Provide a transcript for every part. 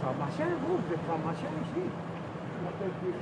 Farmacien, vous êtes pharmacien ici? Je m'appelle Pierre.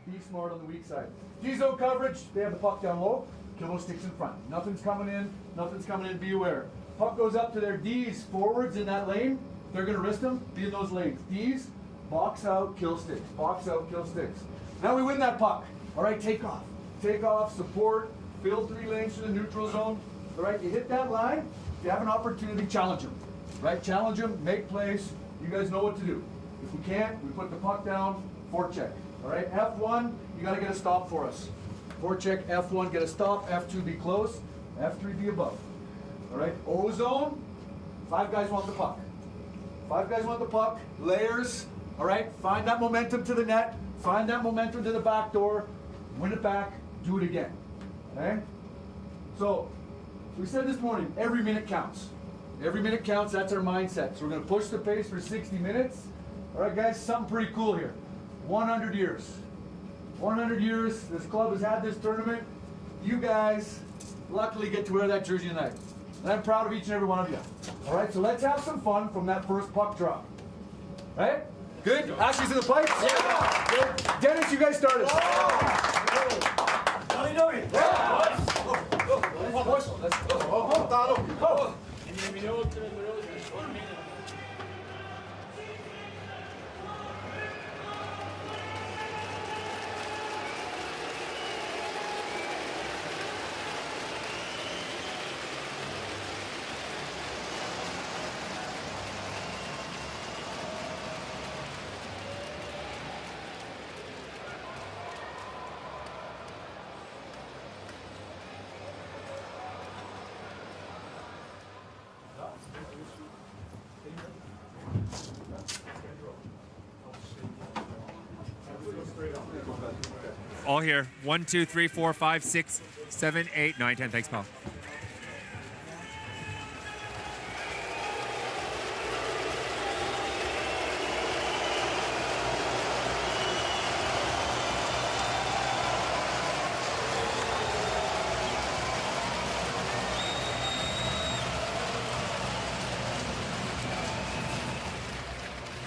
Be smart on the weak side. D-zone coverage, they have the puck down low. Kill those sticks in front. Nothing's coming in, be aware. Puck goes up to their D's, forwards in that lane. They're going to wrist them, be in those lanes. D's, box out, kill sticks. Box out, kill sticks. Now we win that puck. All right, take off. Take off, support, fill 3 lanes to the neutral zone. All right, you hit that line, you have an opportunity, challenge them. Right, challenge them, make plays. You guys know what to do. If we can't, we put the puck down, forecheck. All right, F1, you got to get a stop for us. Forecheck, F1, get a stop, F2, be close, F3, be above. All right, O-zone, 5 guys want the puck. 5 guys want the puck, layers, all right, find that momentum to the net, find that momentum to the back door, win it back, do it again, okay? So, we said this morning, every minute counts. Every minute counts, that's our mindset. So we're gonna push the pace for 60 minutes. All right, guys, something pretty cool here. 100 years. 100 years, this club has had this tournament. You guys luckily get to wear that jersey tonight. And I'm proud of each and every one of you. All right, so let's have some fun from that first puck drop. Right? Good? Ashley's in the pipes? Yeah. Good. Dennis, you guys started. all here. 1, 2, 3, 4, 5, 6, 7, 8, 9, 10. Thanks, pal.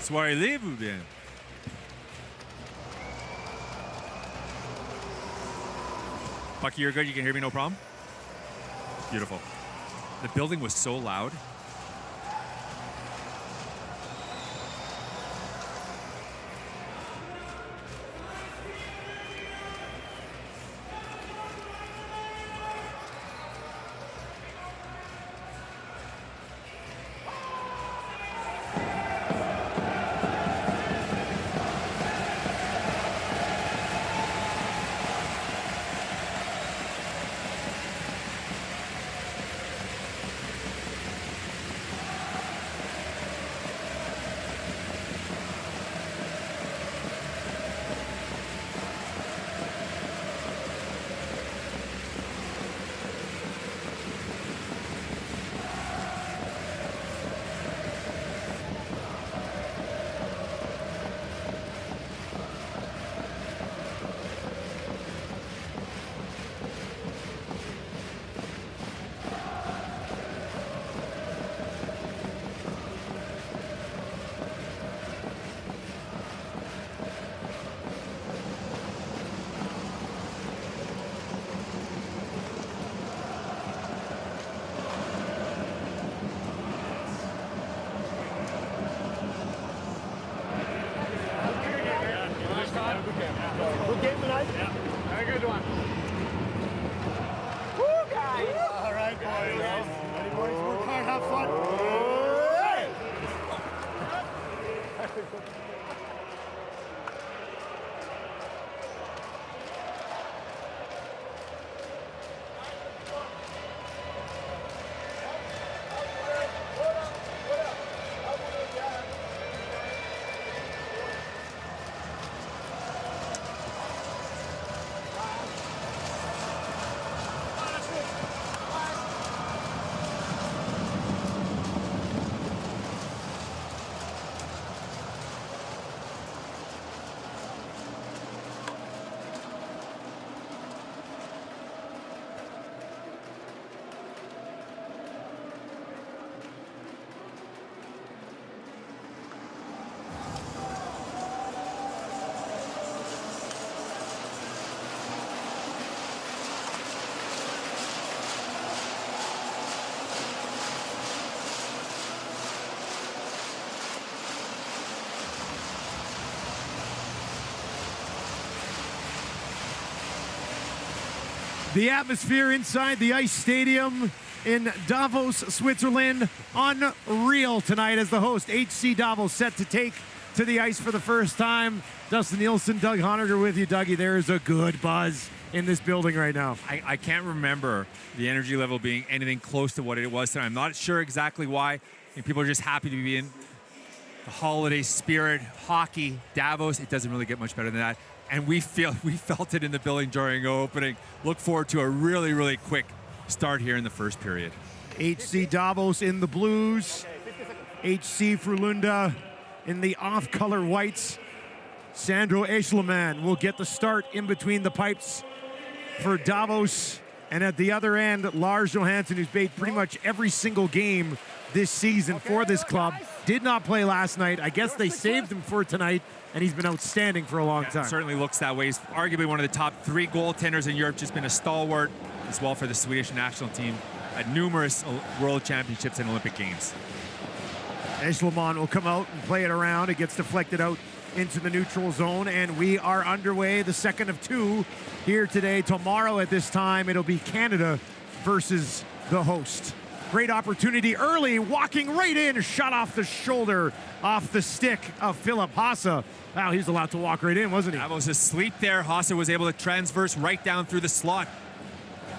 Soirez-vous bien. Bucky, you're good? You can hear me no problem? Beautiful. The building was so loud. Good game tonight? Yeah. Have a good one. Woo, guys! All right, boys. Ready, boys? Work hard, have fun. The atmosphere inside the ice stadium in Davos, Switzerland, unreal tonight as the host, HC Davos, set to take to the ice for the first time. Dustin Nielsen, Doug Honegger with you. Dougie, there is a good buzz in this building right now. I can't remember the energy level being anything close to what it was tonight. I'm not sure exactly why. I think people are just happy to be in the holiday spirit, hockey, Davos. It doesn't really get much better than that. And we felt it in the building during opening. Look forward to a really, really quick start here in the first period. HC Davos in the blues. HC Frölunda in the off-color whites. Sandro Eschleman will get the start in between the pipes for Davos. And at the other end, Lars Johansson, who's played pretty much every single game this season for this club, did not play last night. I guess they saved him for tonight, and he's been outstanding for a long time. It certainly looks that way. He's arguably one of the top 3 goaltenders in Europe, just been a stalwart as well for the Swedish national team at numerous world championships and Olympic Games. Eschleman will come out and play it around. It gets deflected out into the neutral zone, and we are underway, the second of 2 here today. Tomorrow at this time, it'll be Canada versus the host. Great opportunity early, walking right in, shot off the shoulder, off the stick of Philip Haase. Wow, he was allowed to walk right in, wasn't he? Davos asleep there. Haase was able to transverse right down through the slot.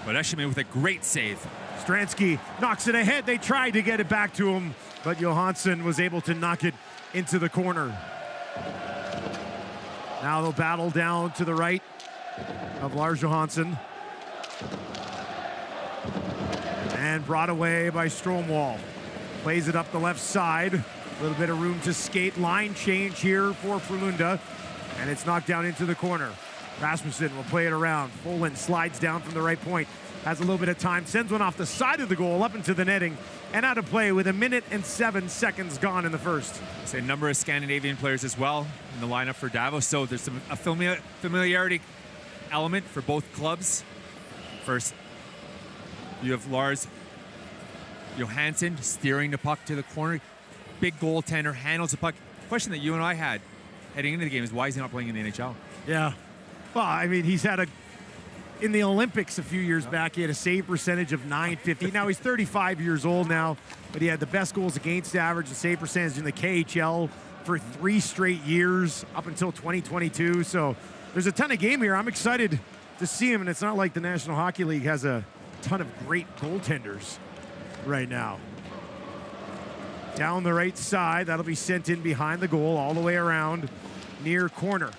But Eschleman with a great save. Stransky knocks it ahead. They tried to get it back to him, but Johansson was able to knock it into the corner. Now they'll battle down to the right. of Lars Johansson. And brought away by Stromwall. Plays it up the left side. A little bit of room to skate. Line change here for Frölunda. And it's knocked down into the corner. Rasmussen will play it around. Folin slides down from the right point. Has a little bit of time. Sends one off the side of the goal up into the netting. And out of play with 1 minute and 7 seconds gone in the first. A number of Scandinavian players as well in the lineup for Davos. So there's a familiarity element for both clubs. First, you have Lars Johansson steering the puck to the corner. Big goaltender, handles the puck. The question that you and I had heading into the game is why is he not playing in the NHL? Yeah. Well, I mean, he's had in the Olympics a few years back, he had a save percentage of .950. Now he's 35 years old now, but he had the best goals against average and save percentage in the KHL for 3 straight years up until 2022. So there's a ton of game here. I'm excited to see him, and it's not like the National Hockey League has a ton of great goaltenders right now. Down the right side, that'll be sent in behind the goal all the way around near corner.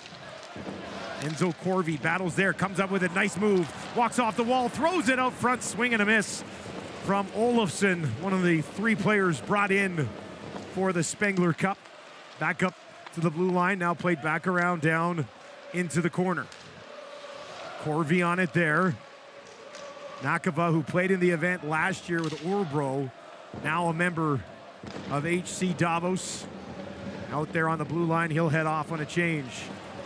Enzo Corvi battles there, comes up with a nice move, walks off the wall, throws it out front, swing and a miss from Olofsson, one of the 3 players brought in for the Spengler Cup. Back up to the blue line, now played back around down into the corner. Corvi on it there. Nakava, who played in the event last year with Orbro, now a member of HC Davos. Out there on the blue line, he'll head off on a change.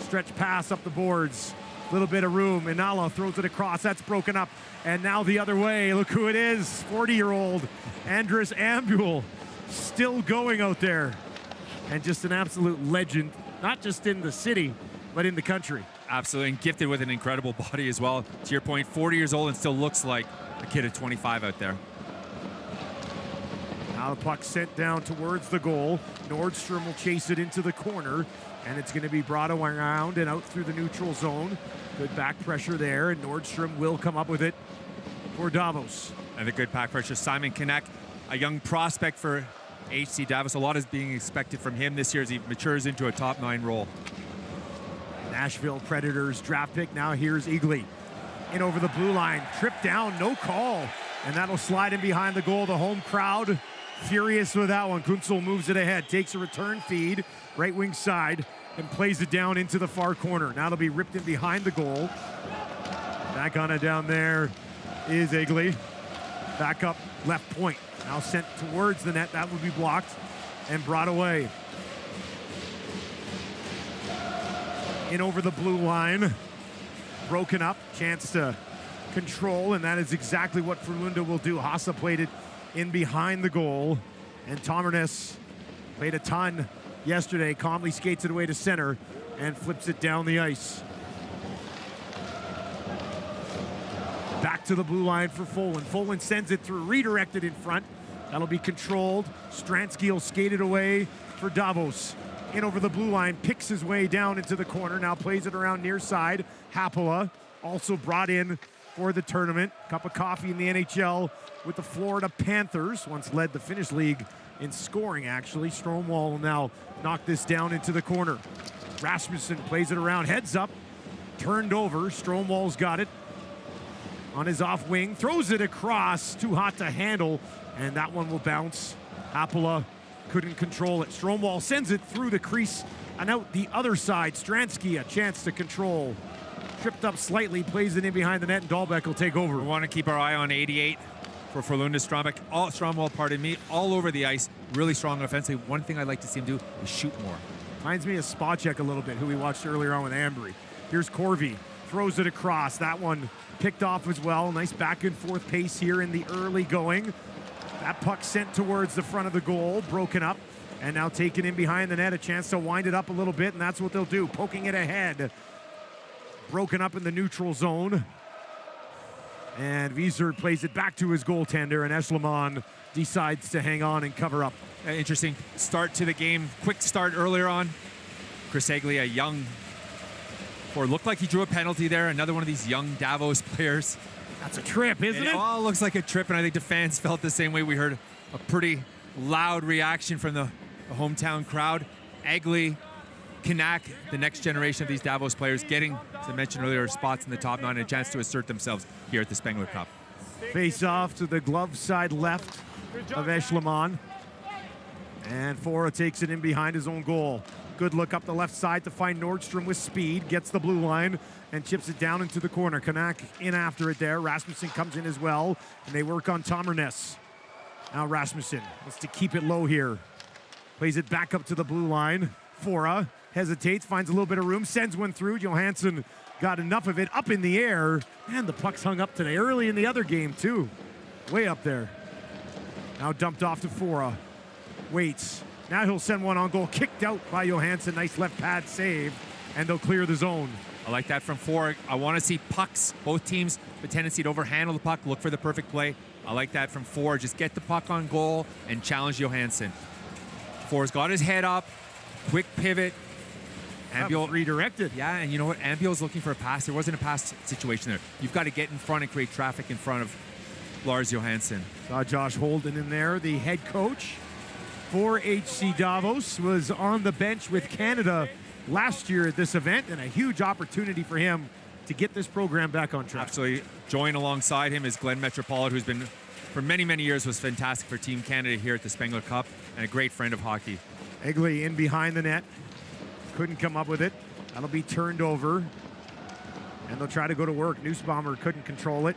Stretch pass up the boards. Little bit of room. Inala throws it across. That's broken up. And now the other way. Look who it is. 40-year-old Andres Ambul still going out there. And just an absolute legend, not just in the city, but in the country. Absolutely, and gifted with an incredible body as well. To your point, 40 years old and still looks like a kid of 25 out there. Now the puck sent down towards the goal. Nordstrom will chase it into the corner, and it's going to be brought around and out through the neutral zone. Good back pressure there, and Nordstrom will come up with it for Davos. And a good back pressure. Simon Kinect, a young prospect for HC Davos. A lot is being expected from him this year as he matures into a top 9 role. Nashville Predators draft pick. Now here's Eagley in over the blue line. Tripped down, no call. And that'll slide in behind the goal. The home crowd furious with that one. Kunzel moves it ahead, takes a return feed, right wing side, and plays it down into the far corner. Now it'll be ripped in behind the goal. Back on it down there is Eagley. Back up left point. Now sent towards the net. That would be blocked and brought away. In over the blue line. Broken up. Chance to control, and that is exactly what Frölunda will do. Hassa played it in behind the goal, and Tomernes played a ton yesterday. Calmly skates it away to center and flips it down the ice. Back to the blue line for Folin. Folin sends it through, redirected in front. That'll be controlled. Stransky will skate it away for Davos. In over the blue line, picks his way down into the corner, now plays it around near side. Hapola, also brought in for the tournament. Cup of coffee in the NHL with the Florida Panthers, once led the Finnish league in scoring, actually. Stromwall will now knock this down into the corner. Rasmussen plays it around, heads up, turned over. Stromwall's got it on his off wing, throws it across, too hot to handle, and that one will bounce. Hapola couldn't control it. Stromwall sends it through the crease and out the other side. Stransky, a chance to control. Tripped up slightly, plays it in behind the net, and Dahlbeck will take over. We want to keep our eye on 88 for Frölunda. Stromwall, pardon me, all over the ice. Really strong offensively. One thing I'd like to see him do is shoot more. Reminds me of Spacek a little bit, who we watched earlier on with Ambry. Here's Corvi, throws it across. That one picked off as well. Nice back and forth pace here in the early going. That puck sent towards the front of the goal, broken up, and now taken in behind the net. A chance to wind it up a little bit, and that's what they'll do, poking it ahead. Broken up in the neutral zone. And Wiesert plays it back to his goaltender, and Eschleman decides to hang on and cover up. Interesting start to the game. Quick start earlier on. Chris Eagley, a young, or looked like he drew a penalty there. Another one of these young Davos players. That's a trip, isn't it? It all looks like a trip, and I think the fans felt the same way. We heard a pretty loud reaction from the hometown crowd. Eagley Kanak, the next generation of these Davos players, getting, as I mentioned earlier, spots in the top 9 and a chance to assert themselves here at the Spengler Cup. Face off to the glove side left of Eshleman. And Fora takes it in behind his own goal. Good look up the left side to find Nordstrom with speed. Gets the blue line and chips it down into the corner. Kanak in after it there. Rasmussen comes in as well. And they work on Tomernes. Now Rasmussen wants to keep it low here. Plays it back up to the blue line. Fora hesitates, finds a little bit of room, sends one through. Johansson got enough of it up in the air. And the puck's hung up today. Early in the other game too. Way up there. Now dumped off to Fora. Waits. Now he'll send one on goal. Kicked out by Johansson. Nice left pad save. And they'll clear the zone. I like that from Fora. I want to see pucks. Both teams, the tendency to overhandle the puck, look for the perfect play. I like that from Fora. Just get the puck on goal and challenge Johansson. Fora's got his head up. Quick pivot. Ambiel redirected. Yeah, and you know what? Ambiel's looking for a pass. There wasn't a pass situation there. You've got to get in front and create traffic in front of Lars Johansson. Saw Josh Holden in there, the head coach for HC Davos, was on the bench with Canada last year at this event, and a huge opportunity for him to get this program back on track. Absolutely. Join alongside him is Glenn Metropolit, who's been, for many, many years, was fantastic for Team Canada here at the Spengler Cup, and a great friend of hockey. Egley in behind the net. Couldn't come up with it. That'll be turned over. And they'll try to go to work. Nussbaumer couldn't control it.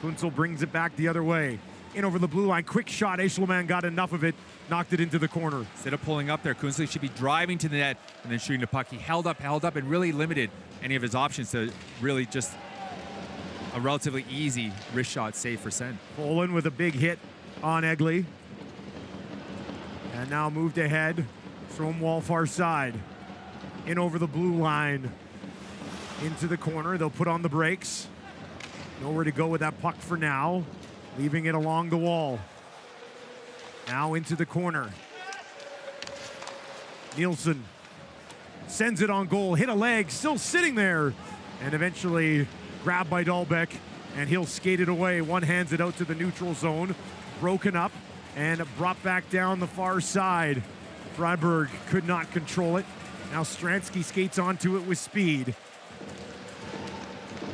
Kunzel brings it back the other way. In over the blue line. Quick shot. Eschleman got enough of it. Knocked it into the corner. Instead of pulling up there, Kunzel should be driving to the net and then shooting the puck. He held up, and really limited any of his options to really just a relatively easy wrist shot save for Sen. Poland with a big hit on Egley. And now moved ahead from wall far side. In over the blue line. Into the corner. They'll put on the brakes. Nowhere to go with that puck for now. Leaving it along the wall. Now into the corner. Nielsen sends it on goal. Hit a leg. Still sitting there. And eventually grabbed by Dahlbeck. And he'll skate it away. One hands it out to the neutral zone. Broken up. And brought back down the far side. Freiburg could not control it. Now Stransky skates onto it with speed.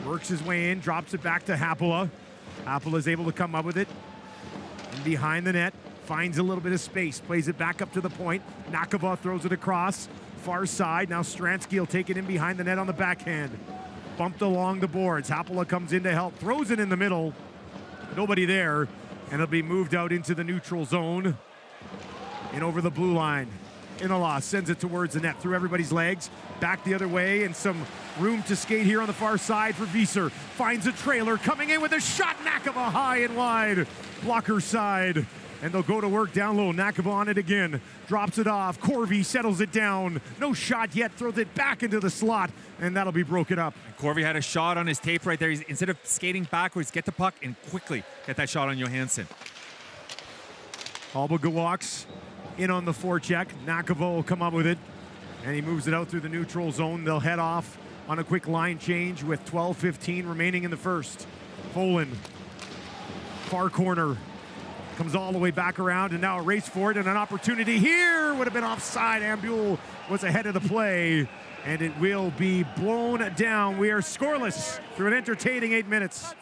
Works his way in, drops it back to Hapola. Hapola's able to come up with it. And behind the net, finds a little bit of space. Plays it back up to the point. Nakava throws it across. Far side, now Stransky will take it in behind the net on the backhand. Bumped along the boards. Hapola comes in to help. Throws it in the middle. Nobody there. And it'll be moved out into the neutral zone. In over the blue line. Inala sends it towards the net through everybody's legs. Back the other way, and some room to skate here on the far side for Wieser. Finds a trailer, coming in with a shot. Nakava high and wide. Blocker side. And they'll go to work down low. Nakava on it again. Drops it off. Corvi settles it down. No shot yet. Throws it back into the slot. And that'll be broken up. And Corvi had a shot on his tape right there. Instead of skating backwards, get the puck and quickly get that shot on Johansson. Albaga walks in on the forecheck. Nakava will come up with it. And he moves it out through the neutral zone. They'll head off on a quick line change with 12:15 remaining in the first. Poland, far corner. Comes all the way back around, and now a race for it, and an opportunity here would have been offside. Ambul was ahead of the play, and it will be blown down. We are scoreless through an entertaining 8 minutes.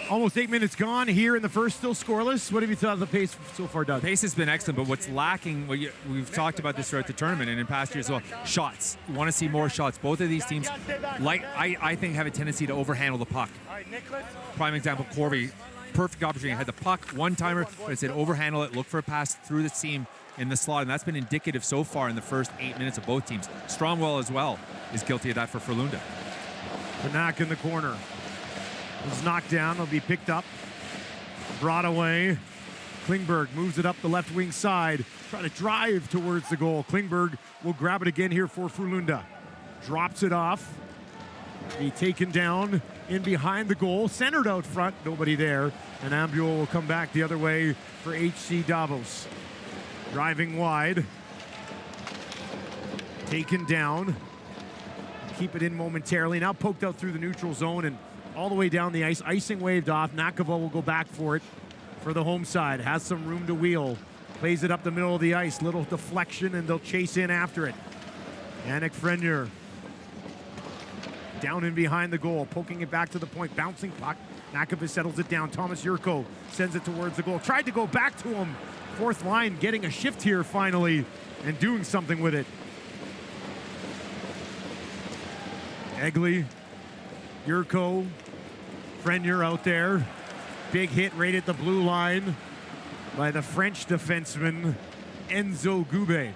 Almost 8 minutes gone here in the first, still scoreless. What have you thought of the pace so far, Doug? Pace has been excellent, but what's lacking, we've talked about this throughout the tournament and in past years as well, shots. You want to see more shots. Both of these teams, I think, have a tendency to overhandle the puck. Prime example, Corby, perfect opportunity. Had the puck, one-timer, but it said overhandle it, look for a pass through the seam in the slot, and that's been indicative so far in the first 8 minutes of both teams. Strongwell as well is guilty of that for Frölunda. Panak in the corner. Was knocked down, will be picked up, brought away. Klingberg moves it up the left wing side, trying to drive towards the goal. Klingberg will grab it again here for Frölunda. Drops it off. Be taken down in behind the goal, centered out front, nobody there. And Ambuel will come back the other way for HC Davos. Driving wide. Taken down. Keep it in momentarily. Now poked out through the neutral zone and all the way down the ice. Icing waved off. Nakava will go back for it for the home side. Has some room to wheel. Plays it up the middle of the ice. Little deflection, and they'll chase in after it. Yannick Frenier down in behind the goal, poking it back to the point. Bouncing puck. Nakava settles it down. Thomas Yurko sends it towards the goal. Tried to go back to him. Fourth line getting a shift here finally and doing something with it. Egley, Yurko, Frenier out there. Big hit right at the blue line by the French defenseman Enzo Gube.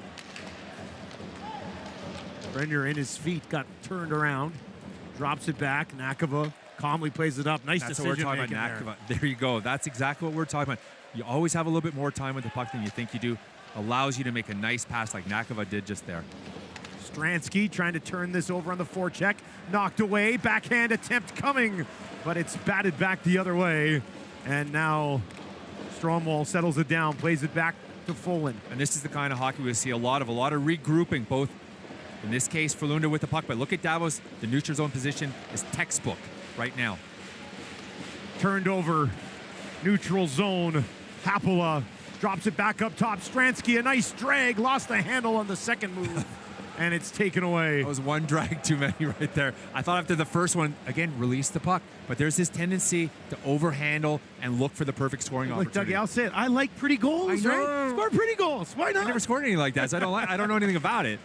Frenier in his feet, got turned around, drops it back. Nakava calmly plays it up. Nice That's decision what we're talking making about, Nakava. There you go. That's exactly what we're talking about. You always have a little bit more time with the puck than you think you do. Allows you to make a nice pass like Nakava did just there. Stransky trying to turn this over on the forecheck. Knocked away. Backhand attempt coming, but it's batted back the other way. And now Stromwall settles it down, plays it back to Folan. And this is the kind of hockey we see a lot of regrouping, both in this case Frölunda with the puck, but look at Davos. The neutral zone position is textbook right now. Turned over, neutral zone. Hapola drops it back up top. Stransky, a nice drag, lost the handle on the second move. And it's taken away. That was one drag too many right there. I thought after the first one, again, release the puck. But there's this tendency to overhandle and look for the perfect scoring opportunity. Dougie, I'll say it. I like pretty goals, right? Score pretty goals. Why not? I never scored anything like that, so I don't know anything about it.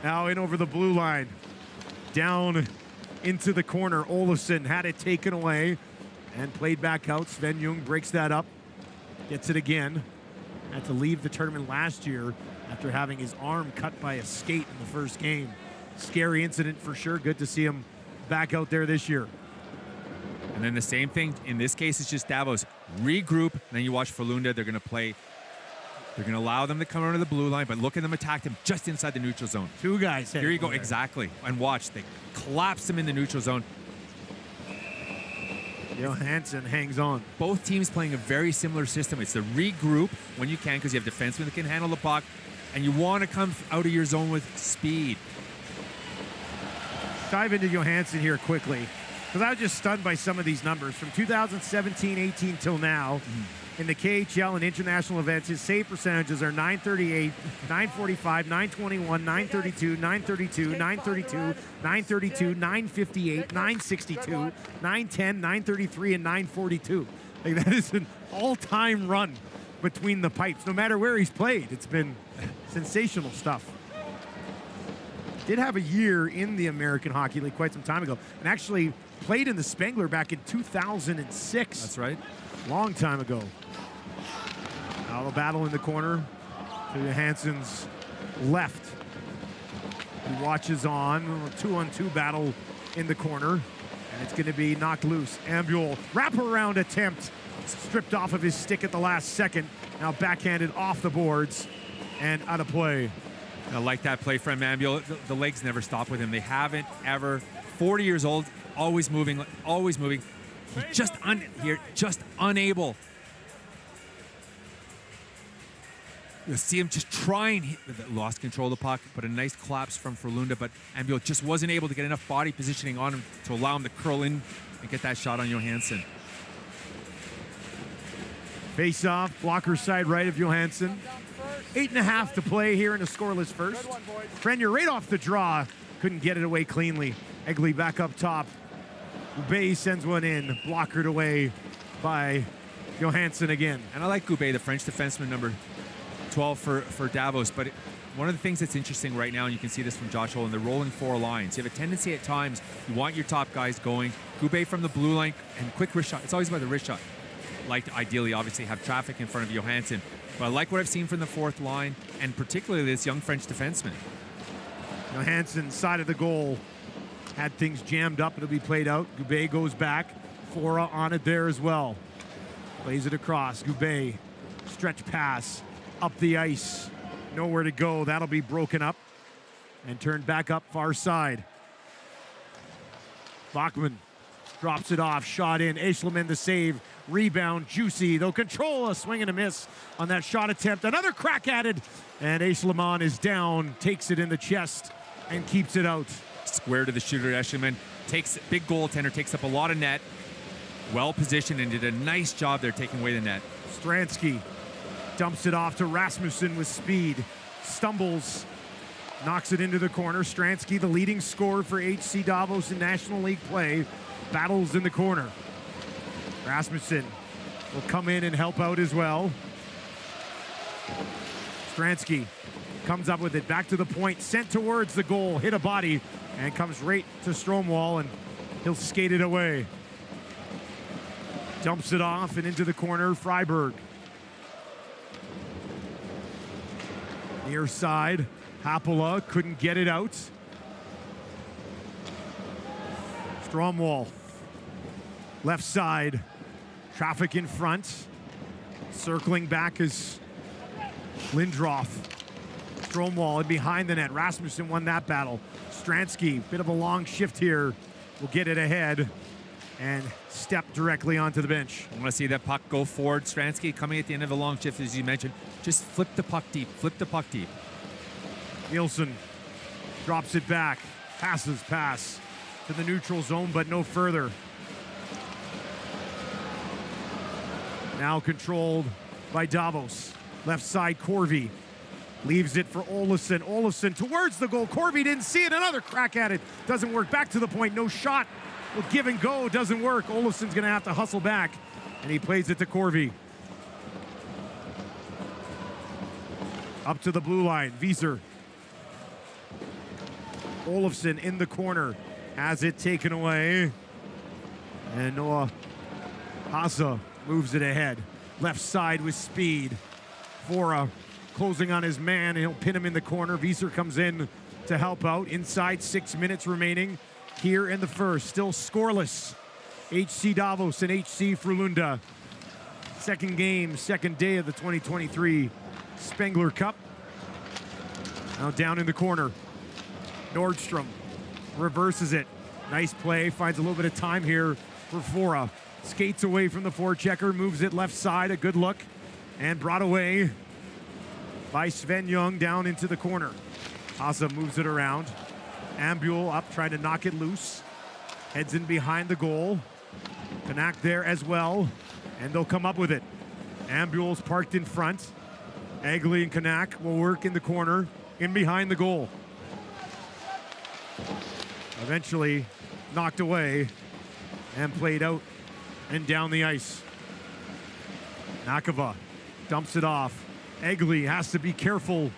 Now in over the blue line. Down into the corner. Olofsson had it taken away and played back out. Sven Jung breaks that up. Gets it again. Had to leave the tournament last year after having his arm cut by a skate in the first game. Scary incident for sure. Good to see him back out there this year. And then the same thing, in this case, it's just Davos. Regroup, and then you watch Frölunda. They're going to play. They're going to allow them to come under the blue line, but look at them attack them just inside the neutral zone. Two guys. Here you go, exactly. And watch, they collapse them in the neutral zone. Johansson hangs on. Both teams playing a very similar system. It's the regroup when you can, because you have defensemen that can handle the puck, and you want to come out of your zone with speed. Dive into Johansson here quickly, because I was just stunned by some of these numbers. From 2017-18 till now, in the KHL and international events, his save percentages are .938, .945, .921, .932, .932, .932, .932, .958, .962, .910, .933, and .942. Like, that is an all-time run between the pipes, no matter where he's played. It's been sensational stuff. Did have a year in the American Hockey League quite some time ago, and actually played in the Spengler back in 2006. That's right. Long time ago. Now the battle in the corner to Johansson's left. He watches on, a 2-on-2 battle in the corner, and it's going to be knocked loose. Ambuel, wraparound attempt, stripped off of his stick at the last second. Now backhanded off the boards and out of play. I like that play from Ambuel. The legs never stop with him. They haven't ever. 40 years old, always moving, always moving. He's just unable. You'll see him just trying. Lost control of the puck, but a nice collapse from Frölunda. But Ambuel just wasn't able to get enough body positioning on him to allow him to curl in and get that shot on Johansson. Face off, blocker side right of Johansson. 8.5 to play here in a scoreless first. Frenier right off the draw. Couldn't get it away cleanly. Egley back up top. Bay sends one in, blockered away by Johansson again. And I like Goubet, the French defenseman, number 12 for Davos. But one of the things that's interesting right now, and you can see this from Josh Holland, the rolling four lines. You have a tendency at times, you want your top guys going. Goubet from the blue line and quick wrist shot. It's always about the wrist shot. Like to ideally, obviously, have traffic in front of Johansson. But I like what I've seen from the fourth line, and particularly this young French defenseman. Johansson, side of the goal, had things jammed up. It'll be played out. Goubet goes back. Fora on it there as well. Plays it across. Goubet, stretch pass, up the ice. Nowhere to go. That'll be broken up and turned back up far side. Bachman drops it off. Shot in. Eschleman the save. Rebound. Juicy. They'll control a swing and a miss on that shot attempt. Another crack at it. And Eschleman is down. Takes it in the chest and keeps it out. Square to the shooter. Eschleman takes, big goaltender, takes up a lot of net. Well positioned and did a nice job there taking away the net. Stransky dumps it off to Rasmussen with speed. Stumbles. Knocks it into the corner. Stransky, the leading scorer for HC Davos in National League play, battles in the corner. Rasmussen will come in and help out as well. Stransky comes up with it. Back to the point. Sent towards the goal. Hit a body and comes right to Stromwall, and he'll skate it away. Dumps it off and into the corner. Freiberg. Near side. Hapola couldn't get it out. Stromwall. Left side. Traffic in front. Circling back is Lindroth. Stromwall and behind the net. Rasmussen won that battle. Stransky, bit of a long shift here, will get it ahead and step directly onto the bench. I want to see that puck go forward. Stransky coming at the end of a long shift, as you mentioned. Just flip the puck deep. Flip the puck deep. Nielsen drops it back. Passes pass to the neutral zone, but no further. Now controlled by Davos. Left side, Corvi. Leaves it for Olofsson. Olofsson towards the goal. Corvi didn't see it. Another crack at it. Doesn't work. Back to the point. No shot. Will give and go. Doesn't work. Olofsson's going to have to hustle back. And he plays it to Corvi. Up to the blue line. Wieser. Olofsson in the corner. Has it taken away. And Noah Hasa moves it ahead. Left side with speed. Fora closing on his man, and he'll pin him in the corner. Wieser comes in to help out. Inside, 6 minutes remaining here in the first. Still scoreless. HC Davos and HC Frölunda. Second game, second day of the 2023 Spengler Cup. Now down in the corner. Nordstrom reverses it. Nice play, finds a little bit of time here for Fora. Skates away from the forechecker, moves it left side, a good look, and brought away by Sven Young down into the corner. Asa moves it around. Ambule up, trying to knock it loose. Heads in behind the goal. Kanak there as well, and they'll come up with it. Ambule's parked in front. Egley and Kanak will work in the corner, in behind the goal. Eventually knocked away and played out and down the ice. Nakava dumps it off. Egley has to be careful,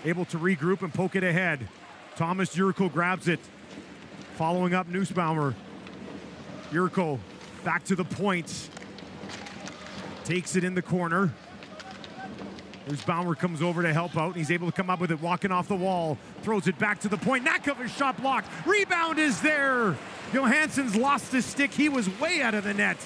able to regroup and poke it ahead. Thomas Jurko grabs it. Following up Nussbaumer. Jurko back to the point. Takes it in the corner. Nussbaumer comes over to help out. He's able to come up with it, walking off the wall. Throws it back to the point. Nakava's shot blocked. Rebound is there. Johansson's lost his stick. He was way out of the net,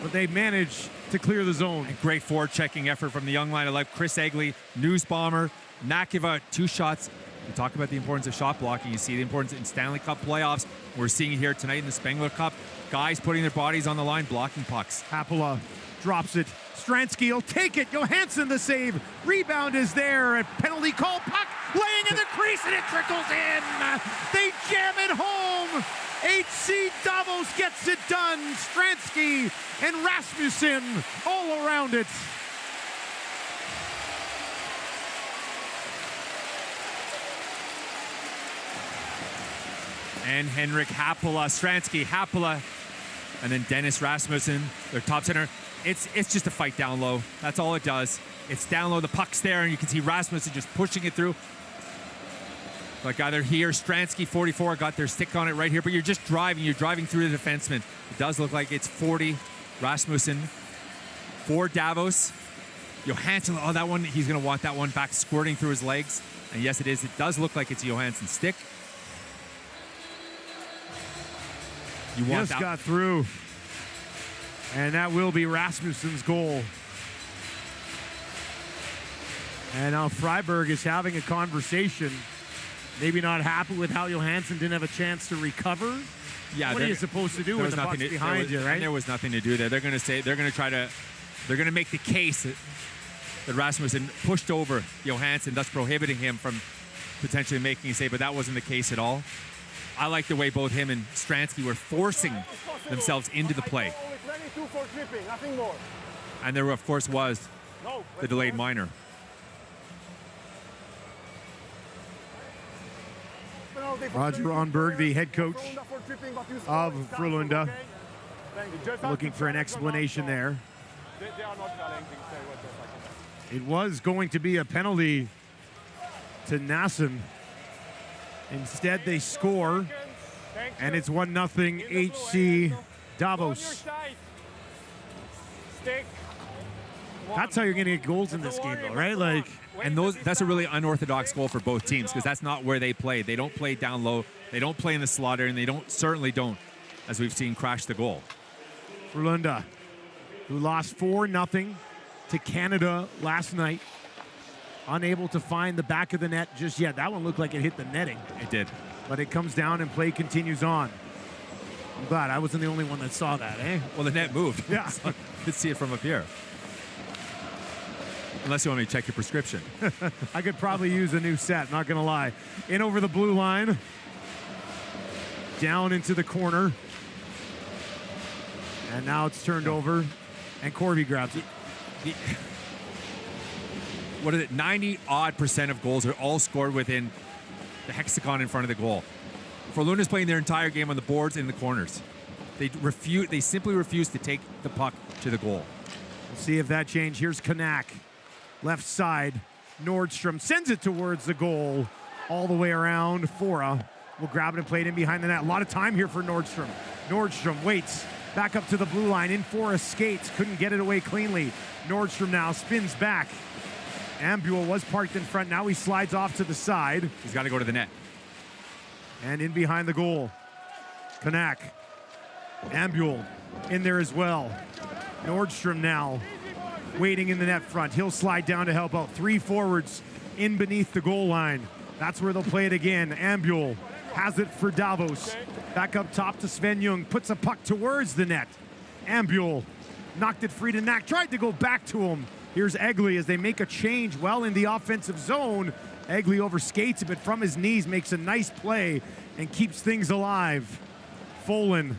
but they managed to clear the zone. And great forward-checking effort from the young line. I like Chris Egley, Nussbaumer, Nakava, 2 shots. We talk about the importance of shot blocking. You see the importance in Stanley Cup playoffs. We're seeing it here tonight in the Spengler Cup. Guys putting their bodies on the line, blocking pucks. Hapola drops it. Stransky will take it. Johansson the save. Rebound is there. A penalty call. Puck laying in the crease, and it trickles in. They jam it home. HC Davos gets it done. Stransky and Rasmussen all around it. And Henrik Hapola, Stransky, Hapola, and then Dennis Rasmussen, their top center. It's just a fight down low. That's all it does. It's down low. The puck's there, and you can see Rasmussen just pushing it through. Like either here, Stransky, 44, got their stick on it right here, but you're just driving. You're driving through the defenseman. It does look like it's 40, Rasmussen, for Davos. Johansson, oh, that one, he's going to want that one back squirting through his legs. And yes, it is. It does look like it's Johansson's stick. You want Just that. got through. And that will be Rasmussen's goal. And now Freiburg is having a conversation. Maybe not happy with how Johansson didn't have a chance to recover. Yeah, what are you supposed to do when the puck's behind you, right? And there was nothing to do there. They're going to make the case that Rasmussen pushed over Johansson, thus prohibiting him from potentially making a save, but that wasn't the case at all. I like the way both him and Stransky were forcing themselves into the play. And there, of course, was the delayed minor. Roger Onberg, the head coach of Frölunda, looking for an explanation there. It was going to be a penalty to Nassim. Instead, they score, and it's 1-0 HC Davos. That's how you're going to get goals in this game, though, right? Like, and that's a really unorthodox goal for both teams because that's not where they play. They don't play down low. They don't play in the slaughter, and they certainly don't, as we've seen, crash the goal. Frölunda, who lost 4-0 to Canada last night, unable to find the back of the net just yet. That one looked like it hit the netting. It did. But it comes down and play continues on. I'm glad I wasn't the only one that saw that, eh? Well, the net moved. Yeah. So you could see it from up here. Unless you want me to check your prescription. I could probably use a new set, not going to lie. In over the blue line. Down into the corner. And now it's turned over, and Corby grabs it. What is it? 90-odd% of goals are all scored within the hexagon in front of the goal. Frölunda's playing their entire game on the boards and the corners. They simply refuse to take the puck to the goal. We'll see if that changed. Here's Kanak. Left side. Nordstrom sends it towards the goal. All the way around. Fora will grab it and play it in behind the net. A lot of time here for Nordstrom. Nordstrom waits. Back up to the blue line. In Fora skates. Couldn't get it away cleanly. Nordstrom now spins back. Ambule was parked in front. Now he slides off to the side. He's got to go to the net. And in behind the goal. Kanak. Ambule in there as well. Nordstrom now waiting in the net front. He'll slide down to help out. 3 forwards in beneath the goal line. That's where they'll play it again. Ambule has it for Davos. Back up top to Sven Jung. Puts a puck towards the net. Ambule knocked it free to Knack. Tried to go back to him. Here's Egley as they make a change well in the offensive zone. Egley overskates it, but from his knees makes a nice play and keeps things alive. Folan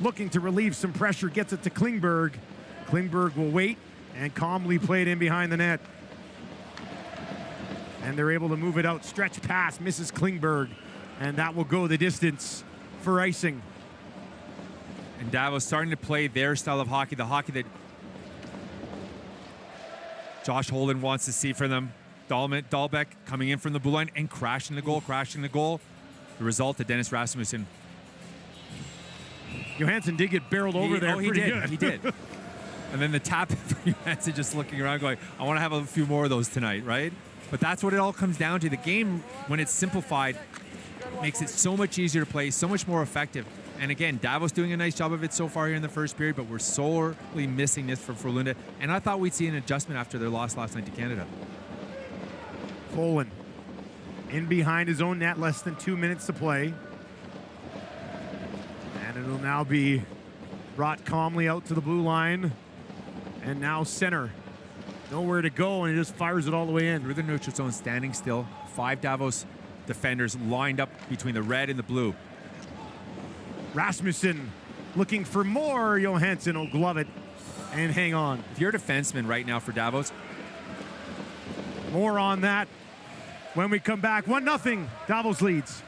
looking to relieve some pressure, gets it to Klingberg. Klingberg will wait and calmly play it in behind the net. And they're able to move it out. Stretch pass, misses Klingberg. And that will go the distance for icing. And Davos starting to play their style of hockey, the hockey that Josh Holden wants to see from them. Dahlbeck coming in from the blue line and crashing the goal. The result of Dennis Rasmussen. Johansson did get barreled over there. He did. And then the tap for Johansson just looking around going, I want to have a few more of those tonight, right? But that's what it all comes down to. The game, when it's simplified, makes it so much easier to play, so much more effective. And again, Davos doing a nice job of it so far here in the first period, but we're sorely missing this from Frölunda. And I thought we'd see an adjustment after their loss last night to Canada. Folan in behind his own net, less than 2 minutes to play. And it'll now be brought calmly out to the blue line. And now center. Nowhere to go, and he just fires it all the way in. Through the neutral zone, standing still. 5 Davos defenders lined up between the red and the blue. Rasmussen looking for more. Johansson will glove it and hang on. If you're a defenseman right now for Davos. More on that when we come back. 1-0, Davos leads.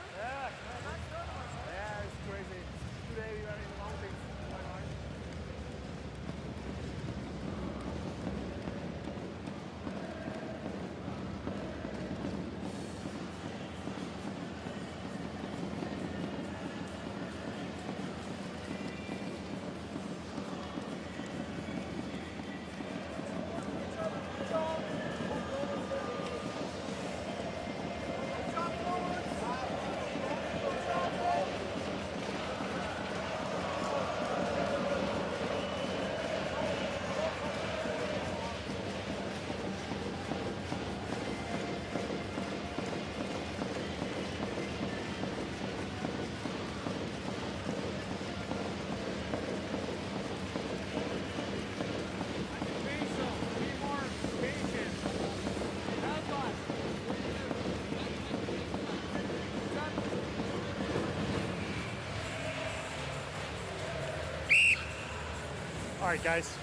All right, guys.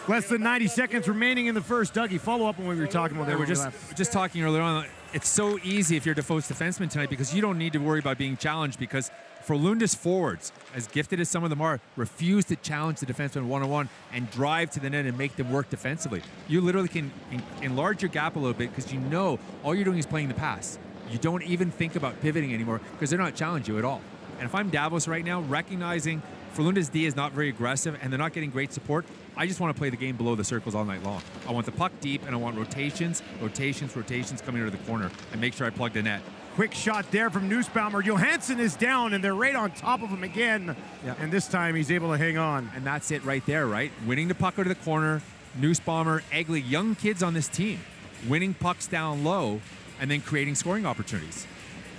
Less than 90 seconds remaining in the first. Dougie, follow up on what we were talking about there. We're when we just left. just talking earlier on. It's so easy if you're Defoe's defenseman tonight because you don't need to worry about being challenged because Frölunda's forwards, as gifted as some of them are, refuse to challenge the defenseman one-on-one and drive to the net and make them work defensively. You literally can enlarge your gap a little bit because you know all you're doing is playing the pass. You don't even think about pivoting anymore because they're not challenging you at all. And if I'm Davos right now, recognizing Frölunda's D is not very aggressive and they're not getting great support, I just want to play the game below the circles all night long. I want the puck deep and I want rotations coming out of the corner and make sure I plug the net. Quick shot there from Nussbaumer. Johansson is down, and they're right on top of him again. Yeah. And this time he's able to hang on. And that's it right there, right? Winning the puck out of the corner, Nussbaumer, Egley, young kids on this team, winning pucks down low and then creating scoring opportunities.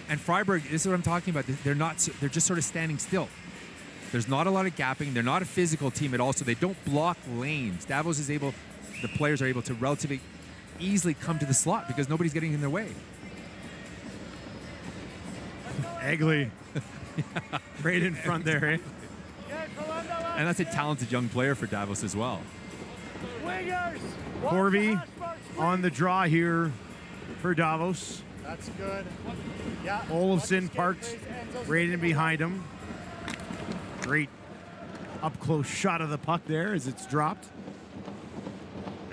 And Freiburg, this is what I'm talking about. They're just sort of standing still. There's not a lot of gapping. They're not a physical team at all, so they don't block lanes. Davos is able, the players are able to relatively easily come to the slot because nobody's getting in their way. Egley. Right in front there, eh? And that's a talented young player for Davos as well. Corby on the draw here for Davos. That's good. Yeah. Olofsson parked right in behind him. Great up-close shot of the puck there as it's dropped.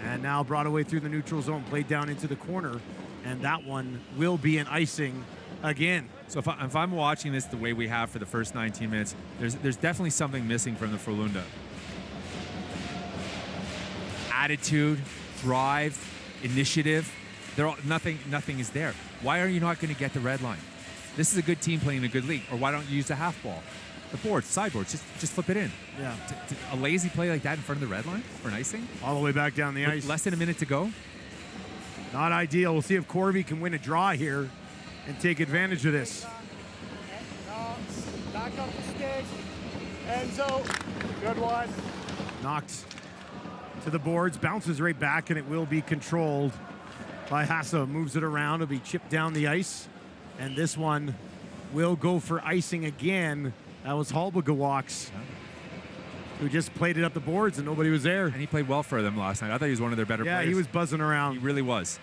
And now brought away through the neutral zone, played down into the corner. And that one will be an icing again. So if I'm watching this the way we have for the first 19 minutes, there's definitely something missing from the Frölunda. Attitude, drive, initiative, nothing is there. Why are you not going to get the red line? This is a good team playing in a good league. Or why don't you use the half ball? The boards, sideboards, just flip it in. Yeah. A lazy play like that in front of the red line for an icing? All the way back down the ice. Less than a minute to go? Not ideal. We'll see if Corby can win a draw here and take advantage of this. Back up the stick. Enzo. Good one. Knocked to the boards, bounces right back, and it will be controlled by Hassa. Moves it around. It'll be chipped down the ice. And this one will go for icing again. That was Halbigawaks, who just played it up the boards and nobody was there. And he played well for them last night. I thought he was one of their better players. Yeah, he was buzzing around. He really was.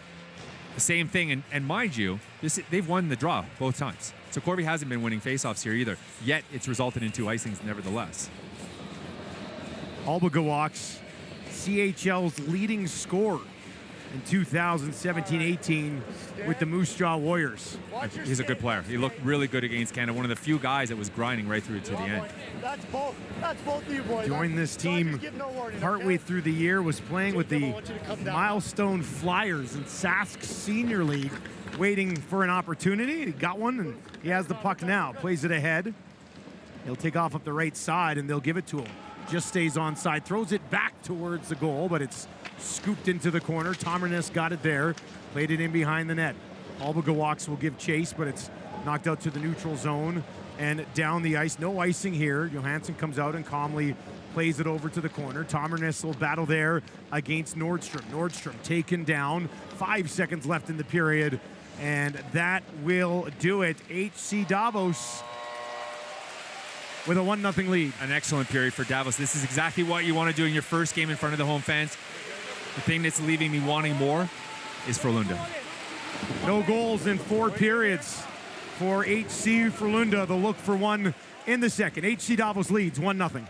The same thing, and mind you, they've won the draw both times. So Corby hasn't been winning faceoffs here either. Yet it's resulted in 2 icings nevertheless. Halbigawaks, CHL's leading scorer in 2017-18 with the Moose Jaw Warriors. He's a good player. He looked really good against Canada. One of the few guys that was grinding right through to the end. That's both of you boys. Joined this team partway through the year, was playing with the Milestone Flyers in Sask Senior League, waiting for an opportunity. He got one, and he has the puck now. Plays it ahead. He'll take off up the right side, and they'll give it to him. Just stays onside, throws it back towards the goal, but it's scooped into the corner. Tomernes got it there, played it in behind the net. Halbigawaks will give chase, but it's knocked out to the neutral zone and down the ice. No icing here. Johansson comes out and calmly plays it over to the corner. Tomernes will battle there against Nordstrom. Nordstrom taken down. 5 seconds left in the period, and that will do it. HC Davos with a 1-0 lead. An excellent period for Davos. This is exactly what you want to do in your first game in front of the home fans. The thing that's leaving me wanting more is Frölunda. No goals in 4 periods for HC Frölunda. They'll look for one in the second. HC Davos leads 1-0.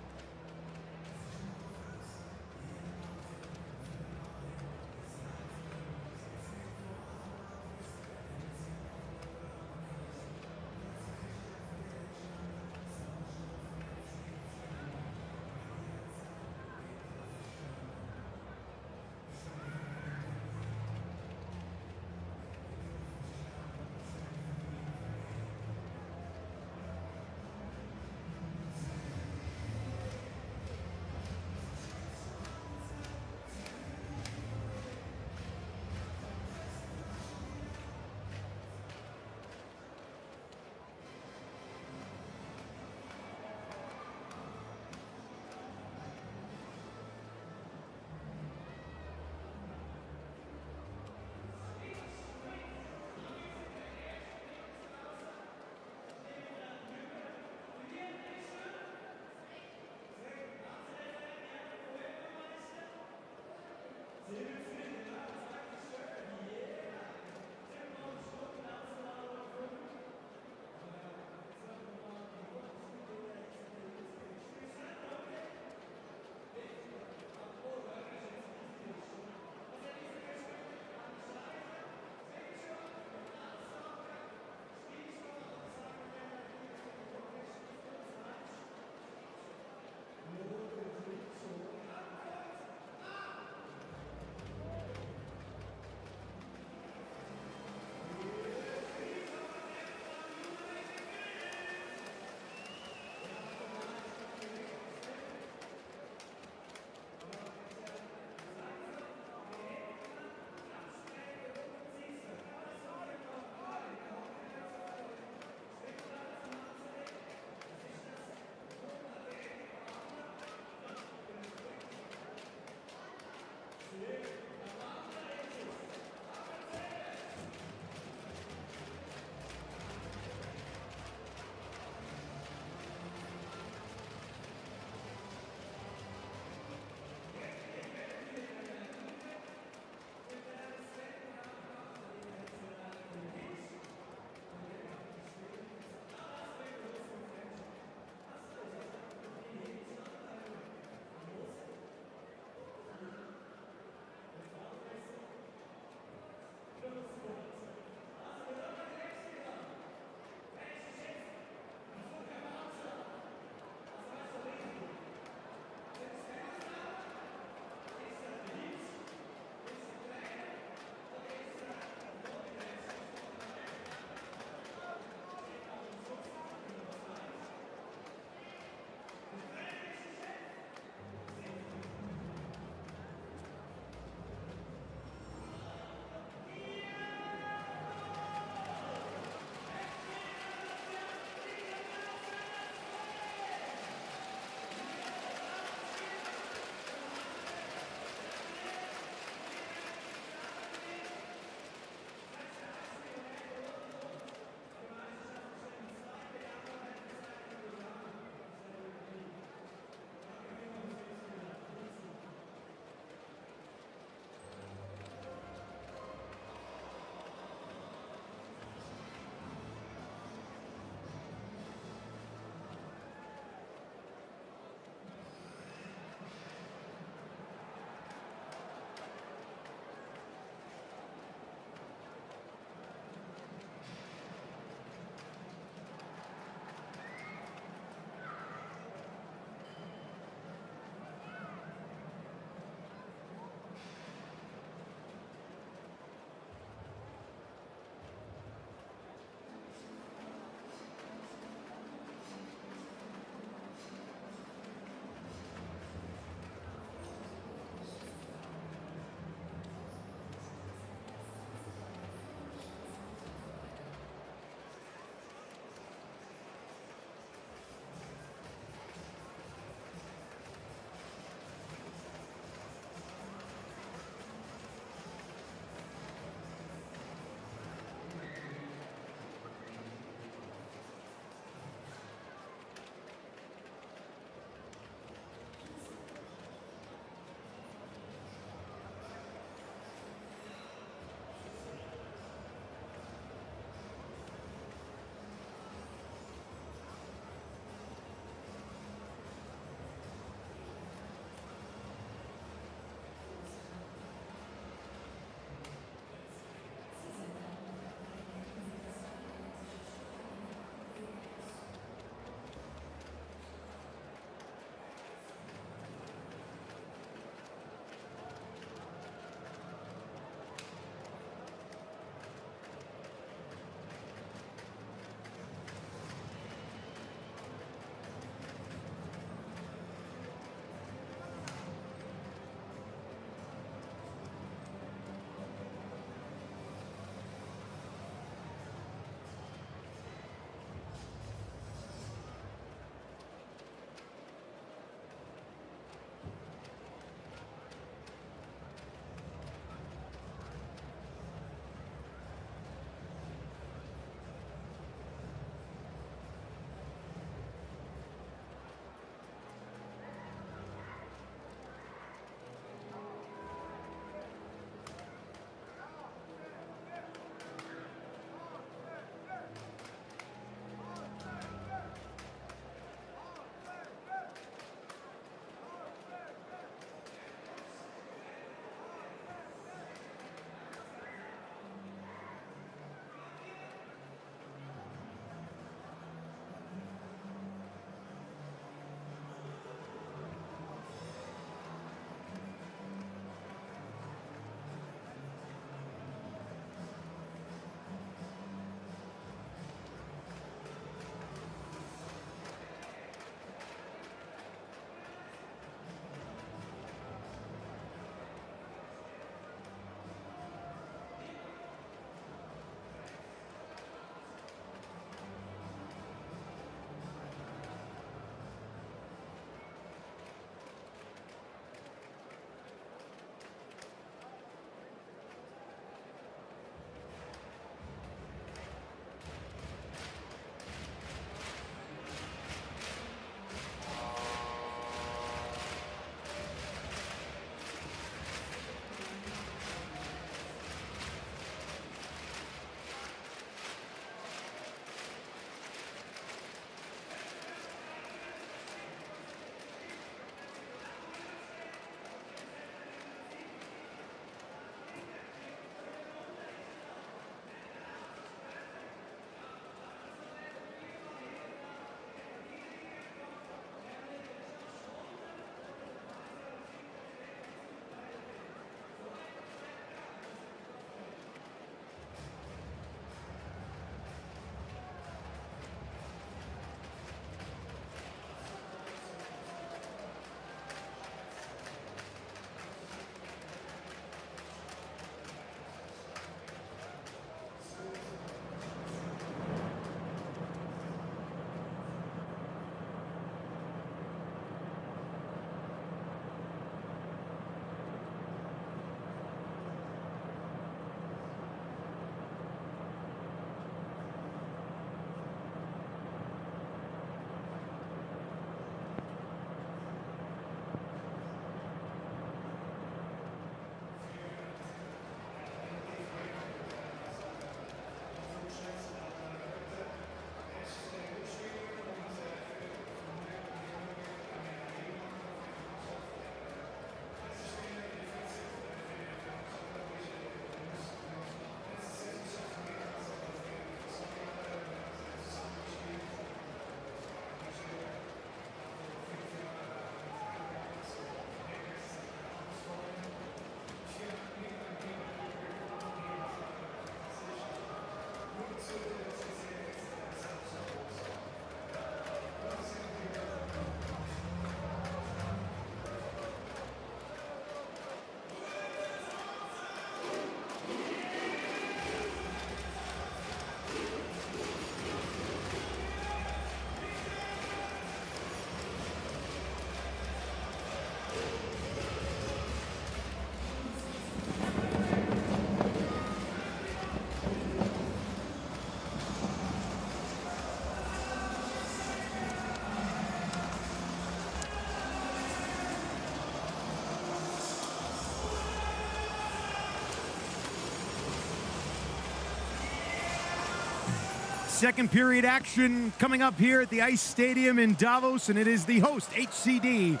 Second period action coming up here at the Ice Stadium in Davos, and it is the host, HCD,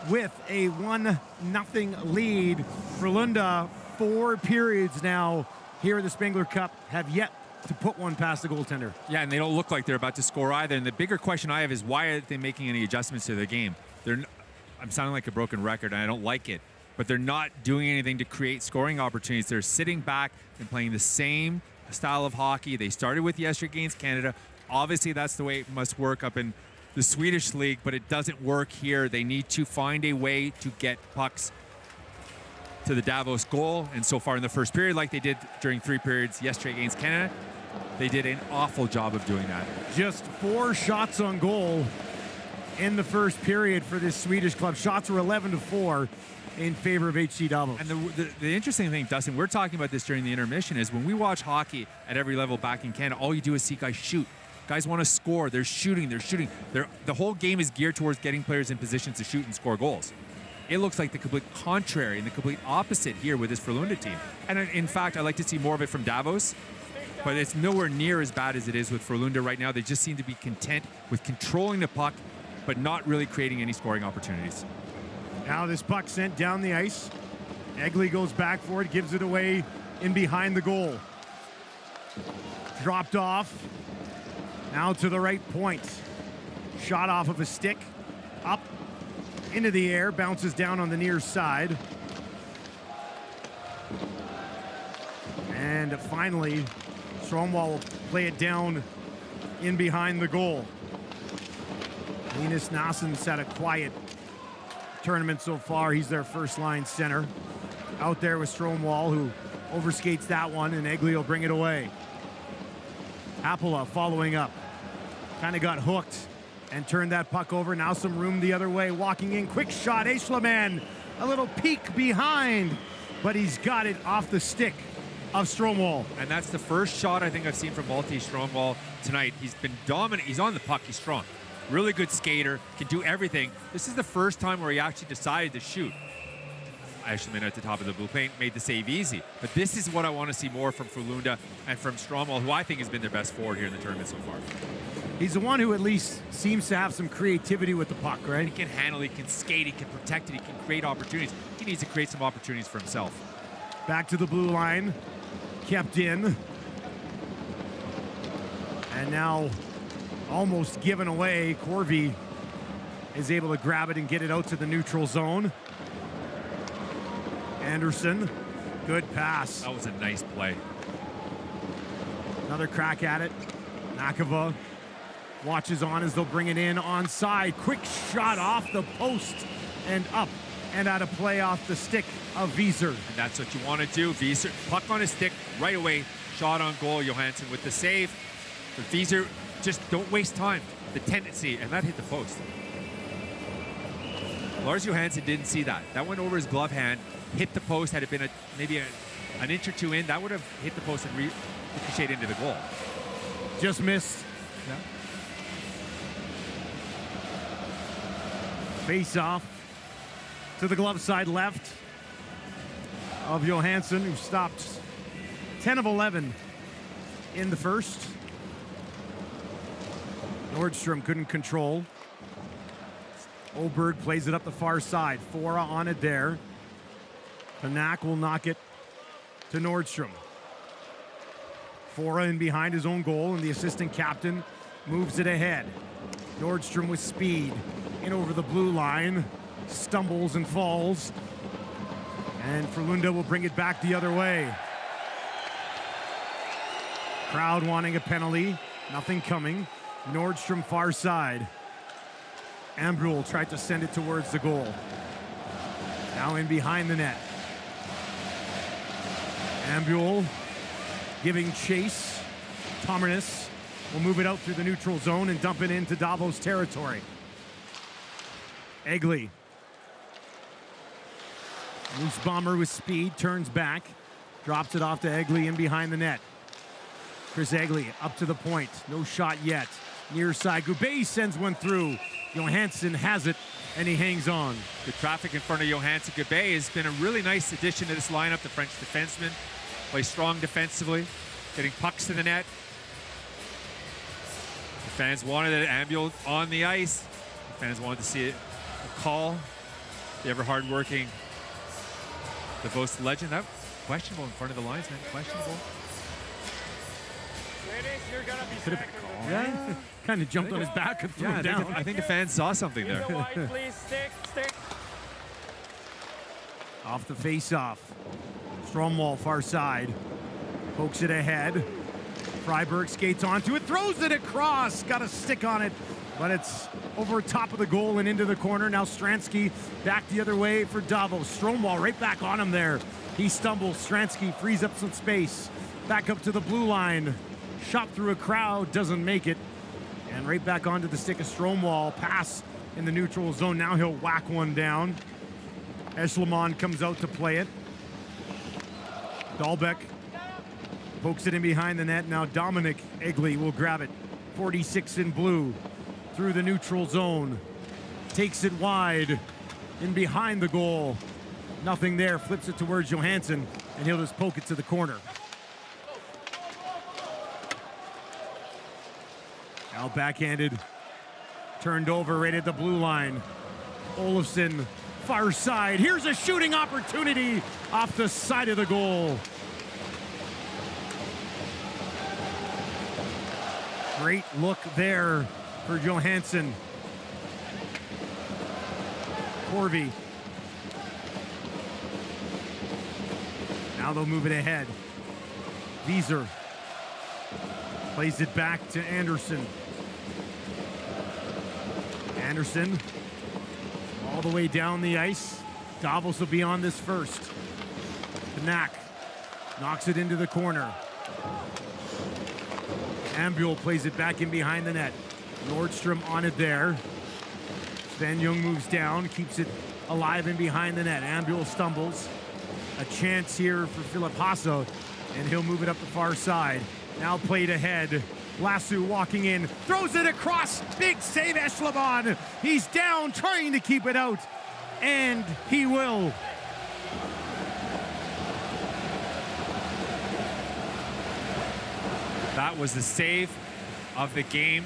with a 1-0 lead. Frölunda, 4 periods now here at the Spengler Cup, have yet to put one past the goaltender. Yeah, and they don't look like they're about to score either. And the bigger question I have is, why aren't they making any adjustments to the game? I'm sounding like a broken record, and I don't like it, but they're not doing anything to create scoring opportunities. They're sitting back and playing the same style of hockey they started with yesterday against Canada. Obviously, that's the way it must work up in the Swedish league, but it doesn't work here. They need to find a way to get pucks to the Davos goal, and so far in the first period, like they did during 3 periods yesterday against Canada, they did an awful job of doing that. Just 4 shots on goal in the first period for this Swedish club. Shots were 11-4 in favor of HC Davos. And the interesting thing, Dustin, we're talking about this during the intermission, is when we watch hockey at every level back in Canada, all you do is see guys shoot. Guys want to score. They're shooting. The whole game is geared towards getting players in positions to shoot and score goals. It looks like the complete contrary and the complete opposite here with this Frölunda team. And in fact, I'd like to see more of it from Davos, but it's nowhere near as bad as it is with Frölunda right now. They just seem to be content with controlling the puck, but not really creating any scoring opportunities. Now this puck sent down the ice. Egley goes back for it, gives it away in behind the goal. Dropped off. Now to the right point. Shot off of a stick. Up into the air, bounces down on the near side. And finally, Stromwall will play it down in behind the goal. Linus Nassen's had a quiet tournament so far. He's their first line center. Out there with Stromwall, who overskates that one, and Egley will bring it away. Hapola following up. Kind of got hooked and turned that puck over. Now some room the other way. Walking in, quick shot. Eisleman, a little peek behind, but he's got it off the stick of Stromwall. And that's the first shot I think I've seen from Malte Stromwall tonight. He's been dominant. He's on the puck. He's strong. Really good skater. Can do everything. This is the first time where he actually decided to shoot. Eisleman at the top of the blue paint made the save easy. But this is what I want to see more from Frölunda and from Stromwall, who I think has been their best forward here in the tournament so far. He's the one who at least seems to have some creativity with the puck, right? He can handle it, he can skate, he can protect it, he can create opportunities. He needs to create some opportunities for himself. Back to the blue line, kept in. And now almost given away. Corvi is able to grab it and get it out to the neutral zone. Anderson, good pass. That was a nice play. Another crack at it. Nakava watches on as they'll bring it in onside. Quick shot off the post and up and out of play off the stick of Wieser. And that's what you want to do. Wieser, puck on his stick right away. Shot on goal. Johansson with the save. But Wieser, just don't waste time. The tendency, and that hit the post. Lars Johansson didn't see that. That went over his glove hand, hit the post. Had it been maybe an inch or two in, that would have hit the post and ricocheted into the goal. Just missed. Yeah. Face off to the glove side left of Johansson, who stopped 10 of 11 in the first. Nordstrom couldn't control. Oberg plays it up the far side. Fora on it there. Panak will knock it to Nordstrom. Fora in behind his own goal, and the assistant captain moves it ahead. Nordstrom with speed in over the blue line, stumbles and falls, and Frölunda will bring it back the other way. Crowd wanting a penalty, nothing coming. Nordstrom far side. Ambrul tried to send it towards the goal. Now in behind the net. Ambrul giving chase. Tomernis will move it out through the neutral zone and dump it into Davos territory. Egley. Loose bomber with speed, turns back, drops it off to Egley in behind the net. Chris Egley up to the point, no shot yet. Near side, Goubet sends one through. Johansson has it, and he hangs on. The traffic in front of Johansson. Goubet has been a really nice addition to this lineup. The French defenseman plays strong defensively, getting pucks to the net. Fans wanted an ambulance on the ice. Fans wanted to see it. A call. The ever hardworking Davos legend. That questionable in front of the lines, man. Questionable. You're gonna be Could have been called. Yeah. Kind of jumped on his back and threw him down. I think the fans saw something Use there. the wide, please. Stick. Off the face-off. Stromwall far side. Pokes it ahead. Freiberg skates onto it, throws it across. Got a stick on it, but it's over top of the goal and into the corner. Now Stransky back the other way for Davos. Stromwall right back on him there. He stumbles. Stransky frees up some space. Back up to the blue line. Shot through a crowd, doesn't make it. And right back onto the stick of Stromwall. Pass in the neutral zone. Now he'll whack one down. Eschleman comes out to play it. Dahlbeck pokes it in behind the net. Now Dominic Egley will grab it. 46 in blue through the neutral zone. Takes it wide in behind the goal. Nothing there. Flips it towards Johansson, and he'll just poke it to the corner. Now backhanded. Turned over right at the blue line. Olofsson, far side. Here's a shooting opportunity off the side of the goal. Great look there for Johansson. Corvi. Now they'll move it ahead. Wieser plays it back to Anderson. Anderson all the way down the ice. Davos will be on this first. Knack knocks it into the corner. Ambul plays it back in behind the net. Nordstrom on it there. Sven Jung moves down, keeps it alive in behind the net. Ambul stumbles. A chance here for Philip Hasso, and he'll move it up the far side. Now played ahead. Lasso walking in, throws it across. Big save, Eschleman. He's down, trying to keep it out, and he will. That was the save of the game.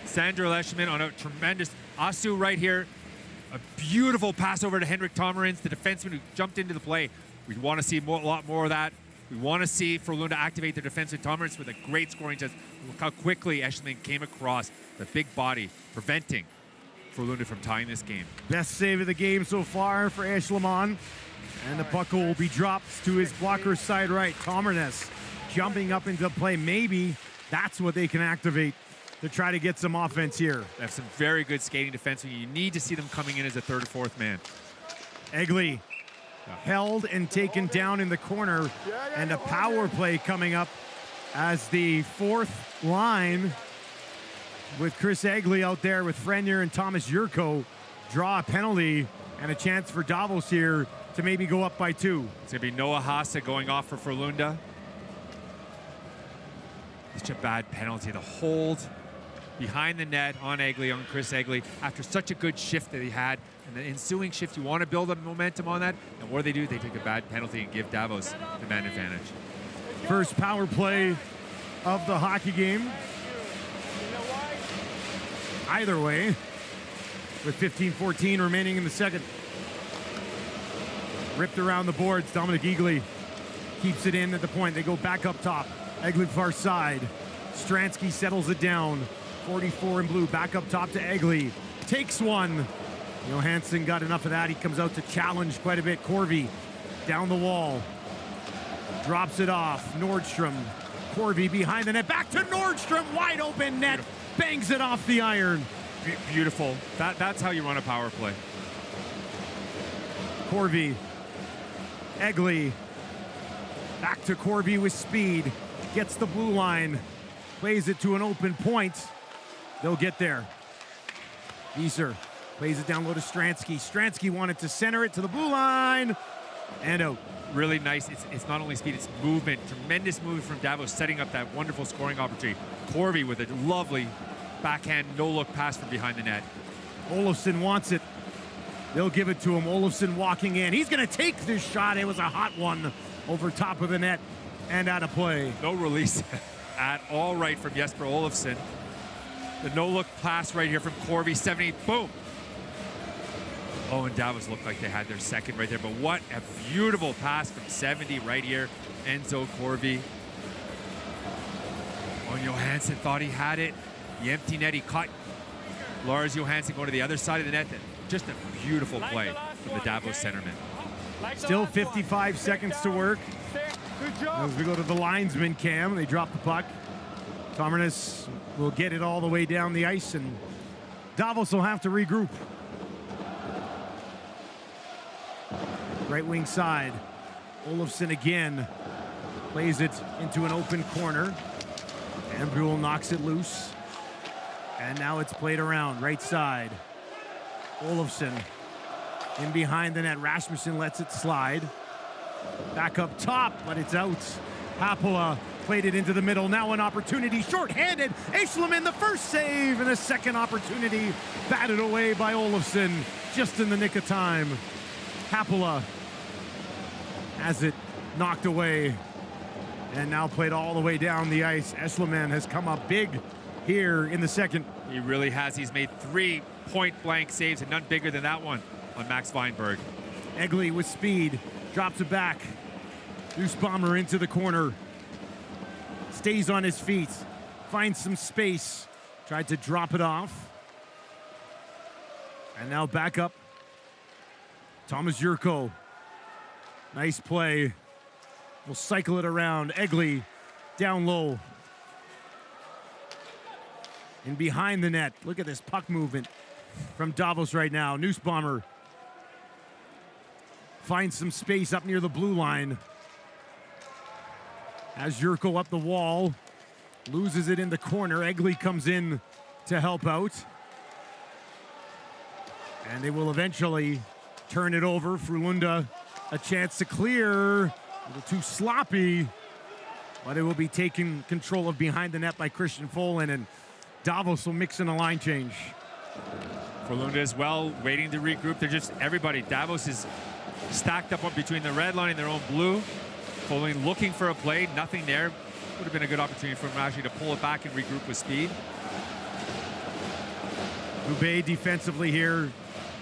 Sandro Leschman on a tremendous Asu right here. A beautiful pass over to Henrik Tomarins, the defenseman who jumped into the play. We want to see a lot more of that. We want to see Frölunda activate their defenseman Tomarins with a great scoring chance. Look how quickly Eschleman came across the big body, preventing Frölunda from tying this game. Best save of the game so far for Eschleman. And the puck will be dropped to his blocker's side right. Tomarins jumping up into play. Maybe that's what they can activate to try to get some offense here. They have some very good skating defensemen. You need to see them coming in as a third or fourth man. Egley held and taken down in the corner, and a power play coming up as the fourth line with Chris Egley out there with Frenier and Thomas Yurko draw a penalty, and a chance for Davos here to maybe go up by 2. It's going to be Noah Haase going off for Frölunda. Such a bad penalty. The hold behind the net on Egley, on Chris Egley, after such a good shift that he had. In the ensuing shift, you want to build a momentum on that. And what do? They take a bad penalty and give Davos the man advantage. First power play of the hockey game. Either way, with 15-14 remaining in the second. Ripped around the boards. Dominic Egley keeps it in at the point. They go back up top. Egley far side. Stransky settles it down. 44 in blue. Back up top to Egley. Takes one. Johansson got enough of that. He comes out to challenge quite a bit. Corvi down the wall. Drops it off. Nordstrom. Corvi behind the net. Back to Nordstrom. Wide open net. Bangs it off the iron. Beautiful. That's how you run a power play. Corvi. Egley. Back to Corvi with speed. Gets the blue line. Plays it to an open point. They'll get there. Wieser plays it down low to Stransky. Stransky wanted to center it to the blue line. And out. Really nice. It's not only speed, it's movement. Tremendous movement from Davos, setting up that wonderful scoring opportunity. Corvi with a lovely backhand no-look pass from behind the net. Olofsson wants it. They'll give it to him. Olofsson walking in. He's going to take this shot. It was a hot one over top of the net and out of play. No release. at all right from Jesper Olofsson. The no-look pass right here from Corvi, 70, boom. Oh, and Davos looked like they had their second right there, but what a beautiful pass from 70 right here. Enzo Corvi. Oh, Johansson thought he had it. The empty net, he caught Lars Johansson going to the other side of the net. Just a beautiful play from the Davos centerman. Still 55 seconds to work. As we go to the linesman cam, they drop the puck. Tomarnis will get it all the way down the ice, and Davos will have to regroup. Right wing side. Olofsson again plays it into an open corner. Ambrul knocks it loose. And now it's played around, right side. Olofsson in behind the net. Rasmussen lets it slide. Back up top, but it's out. Hapola played it into the middle. Now an opportunity, short-handed. Eishelman, the first save, and a second opportunity batted away by Olofsson just in the nick of time. Hapola has it knocked away and now played all the way down the ice. Eishelman has come up big here in the second. He really has. He's made 3 point-blank saves, and none bigger than that one on Max Weinberg. Egley with speed, drops it back. Nussbaumer into the corner. Stays on his feet, finds some space. Tried to drop it off. And now back up. Thomas Jurko. Nice play. We'll cycle it around. Egley down low. And behind the net. Look at this puck movement from Davos right now. Nussbaumer finds some space up near the blue line. Has Jurko up the wall. Loses it in the corner. Egley comes in to help out. And they will eventually turn it over. Frölunda a chance to clear. A little too sloppy. But it will be taken control of behind the net by Christian Folin, and Davos will mix in a line change. Frölunda as well, waiting to regroup. They're just, everybody, Davos is stacked up between the red line and their own blue. Folin looking for a play, nothing there. Would have been a good opportunity for him actually to pull it back and regroup with speed. Dubé defensively here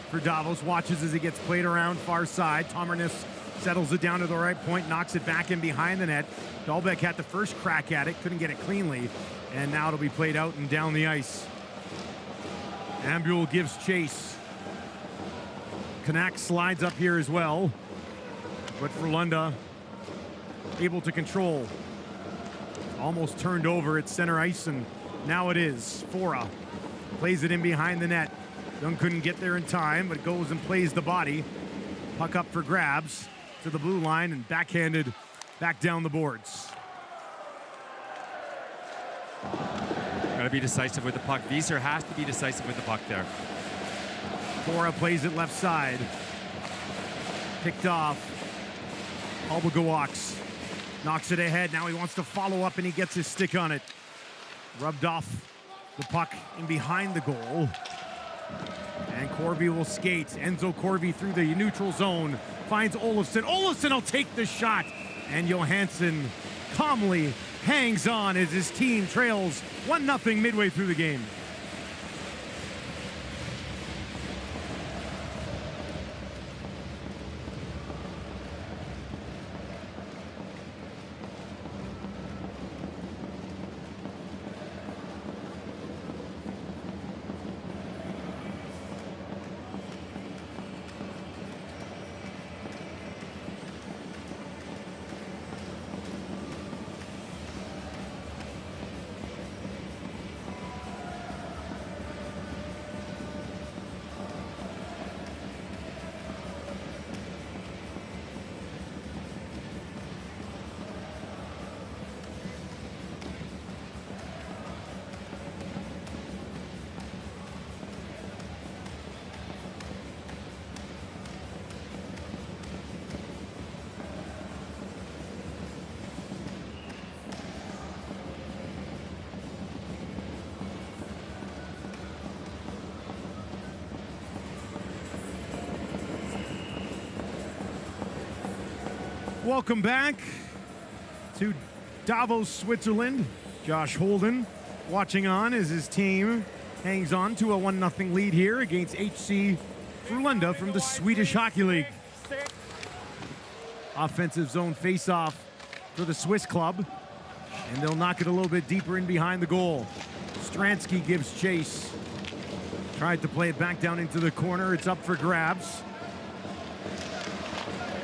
for Davos. Watches as he gets played around far side. Tomarnis settles it down to the right point, knocks it back in behind the net. Dahlbeck had the first crack at it, couldn't get it cleanly. And now it'll be played out and down the ice. Ambul gives chase. Kanak slides up here as well. But Frölunda able to control. Almost turned over at center ice, and now it is. Fora plays it in behind the net. Young couldn't get there in time, but goes and plays the body. Puck up for grabs to the blue line and backhanded back down the boards. Got to be decisive with the puck. Wieser has to be decisive with the puck there. Fora plays it left side. Picked off. Albagawaks knocks it ahead. Now he wants to follow up, and he gets his stick on it. Rubbed off the puck in behind the goal. And Corvi will skate. Enzo Corvi through the neutral zone. Finds Olofsson. Olofsson will take the shot. And Johansson calmly hangs on as his team trails 1-0 midway through the game. Welcome back to Davos, Switzerland. Josh Holden watching on as his team hangs on to a 1-0 lead here against HC Frölunda from the Swedish Hockey League. Offensive zone face-off for the Swiss club, and they'll knock it a little bit deeper in behind the goal. Stransky gives chase. Tried to play it back down into the corner. It's up for grabs.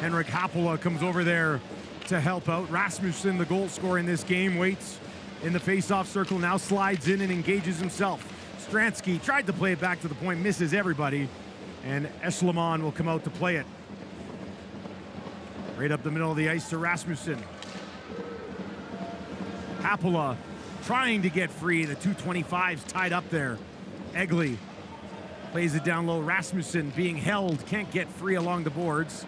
Henrik Hapola comes over there to help out. Rasmussen, the goal scorer in this game, waits in the face-off circle, now slides in and engages himself. Stransky tried to play it back to the point, misses everybody, and Eschleman will come out to play it. Right up the middle of the ice to Rasmussen. Hapola trying to get free. The 225's tied up there. Egli plays it down low. Rasmussen being held, can't get free along the boards.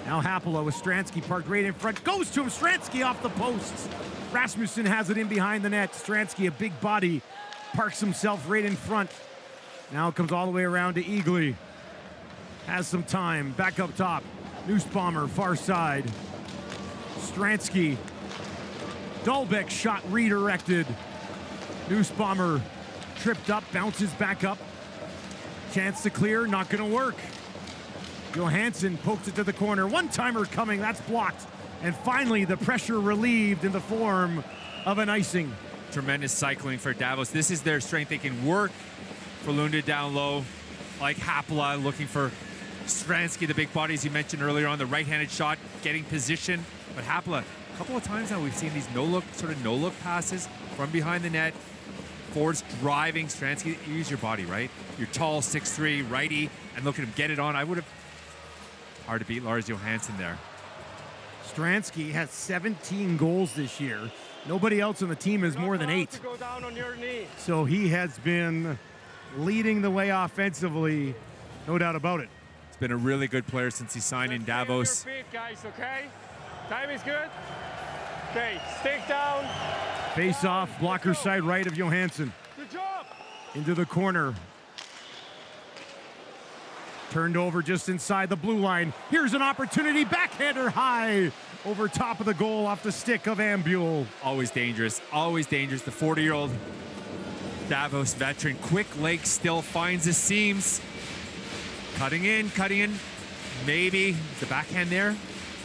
Now Hapola with Stransky parked right in front. Goes to him, Stransky off the posts. Rasmussen has it in behind the net. Stransky, a big body, parks himself right in front. Now it comes all the way around to Egli. Has some time, back up top. Nussbaumer, far side. Stransky. Dahlbeck shot redirected. Nussbaumer tripped up, bounces back up. Chance to clear, not gonna work. Johansson pokes it to the corner. One-timer coming, that's blocked. And finally, the pressure relieved in the form of an icing. Tremendous cycling for Davos. This is their strength. They can work Frölunda down low, like Hapola, looking for Stransky, the big bodies you mentioned earlier on, the right-handed shot, getting position. But Hapola, a couple of times now we've seen these no-look passes from behind the net. Forwards driving. Stransky, use your body, right? You're tall, 6'3", righty, and look at him get it on. I would have... Hard to beat Lars Johansson there. Stransky has 17 goals this year. Nobody else on the team has more than 8. Go down on your knee. So he has been leading the way offensively, no doubt about it. He's been a really good player since he signed in Davos. Your feet, guys, okay? Time is good. Okay, stick down. Face off, blocker side right of Johansson. Good job. Into the corner. Turned over just inside the blue line. Here's an opportunity, backhander high over top of the goal off the stick of Ambule. Always dangerous, always dangerous. The 40-year-old Davos veteran, quick leg still finds the seams. Cutting in. Maybe is the backhand there?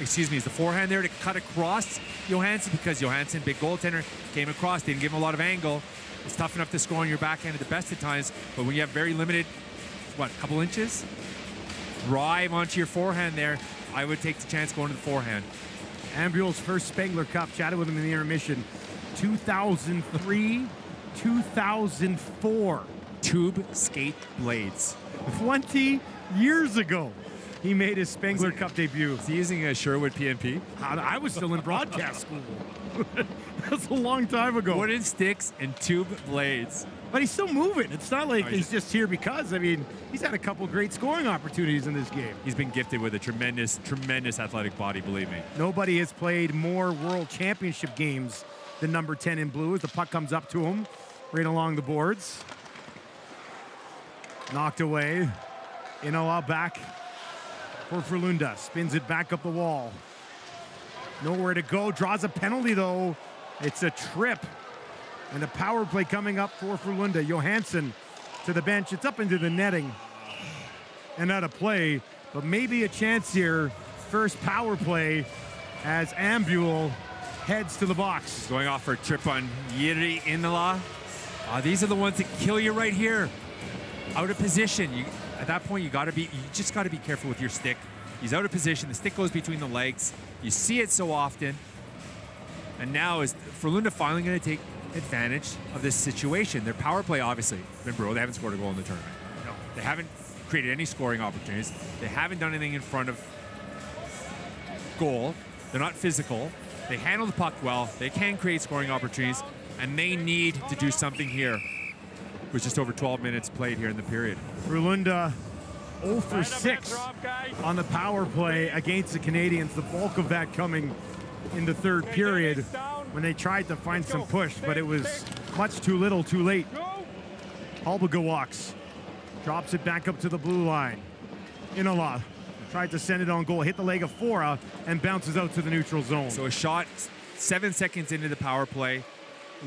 Excuse me, is the forehand there to cut across Johansson? Because Johansson, big goaltender, came across, didn't give him a lot of angle. It's tough enough to score on your backhand at the best of times, but when you have very limited, what, a couple inches? Drive onto your forehand there. I would take the chance going to the forehand. Ambule's first Spengler Cup, chatted with him in the intermission. 2003, 2004. Tube skate blades. 20 years ago, he made his Spengler Cup debut. Is he using a Sherwood PNP? I was still in broadcast school. That's a long time ago. Wooden sticks and tube blades. But he's still moving. It's not like he's just here because. I mean, he's had a couple great scoring opportunities in this game. He's been gifted with a tremendous, tremendous athletic body, believe me. Nobody has played more World Championship games than number 10 in blue as the puck comes up to him right along the boards. Knocked away. Inola back for Frölunda. Spins it back up the wall. Nowhere to go. Draws a penalty, though. It's a trip. And a power play coming up for Frölunda. Johansson to the bench. It's up into the netting. And out of play. But maybe a chance here. First power play as Ambule heads to the box. He's going off for a trip on Jiri Inola. These are the ones that kill you right here. Out of position. At that point, you just got to be careful with your stick. He's out of position. The stick goes between the legs. You see it so often. And now is Frölunda finally going to take advantage of this situation? Their power play, obviously, been brutal. They haven't scored a goal in the tournament. No, they haven't created any scoring opportunities. They haven't done anything in front of goal. They're not physical. They handle the puck well. They can create scoring opportunities, and they need to do something here. With just over 12 minutes played here in the period. Frölunda 0 for 6 on the power play against the Canadians. The bulk of that coming in the third period when they tried to find some push, but it was much too little, too late. Albaga walks, drops it back up to the blue line. Inola tried to send it on goal, hit the leg of Fora, and bounces out to the neutral zone. So a shot 7 seconds into the power play.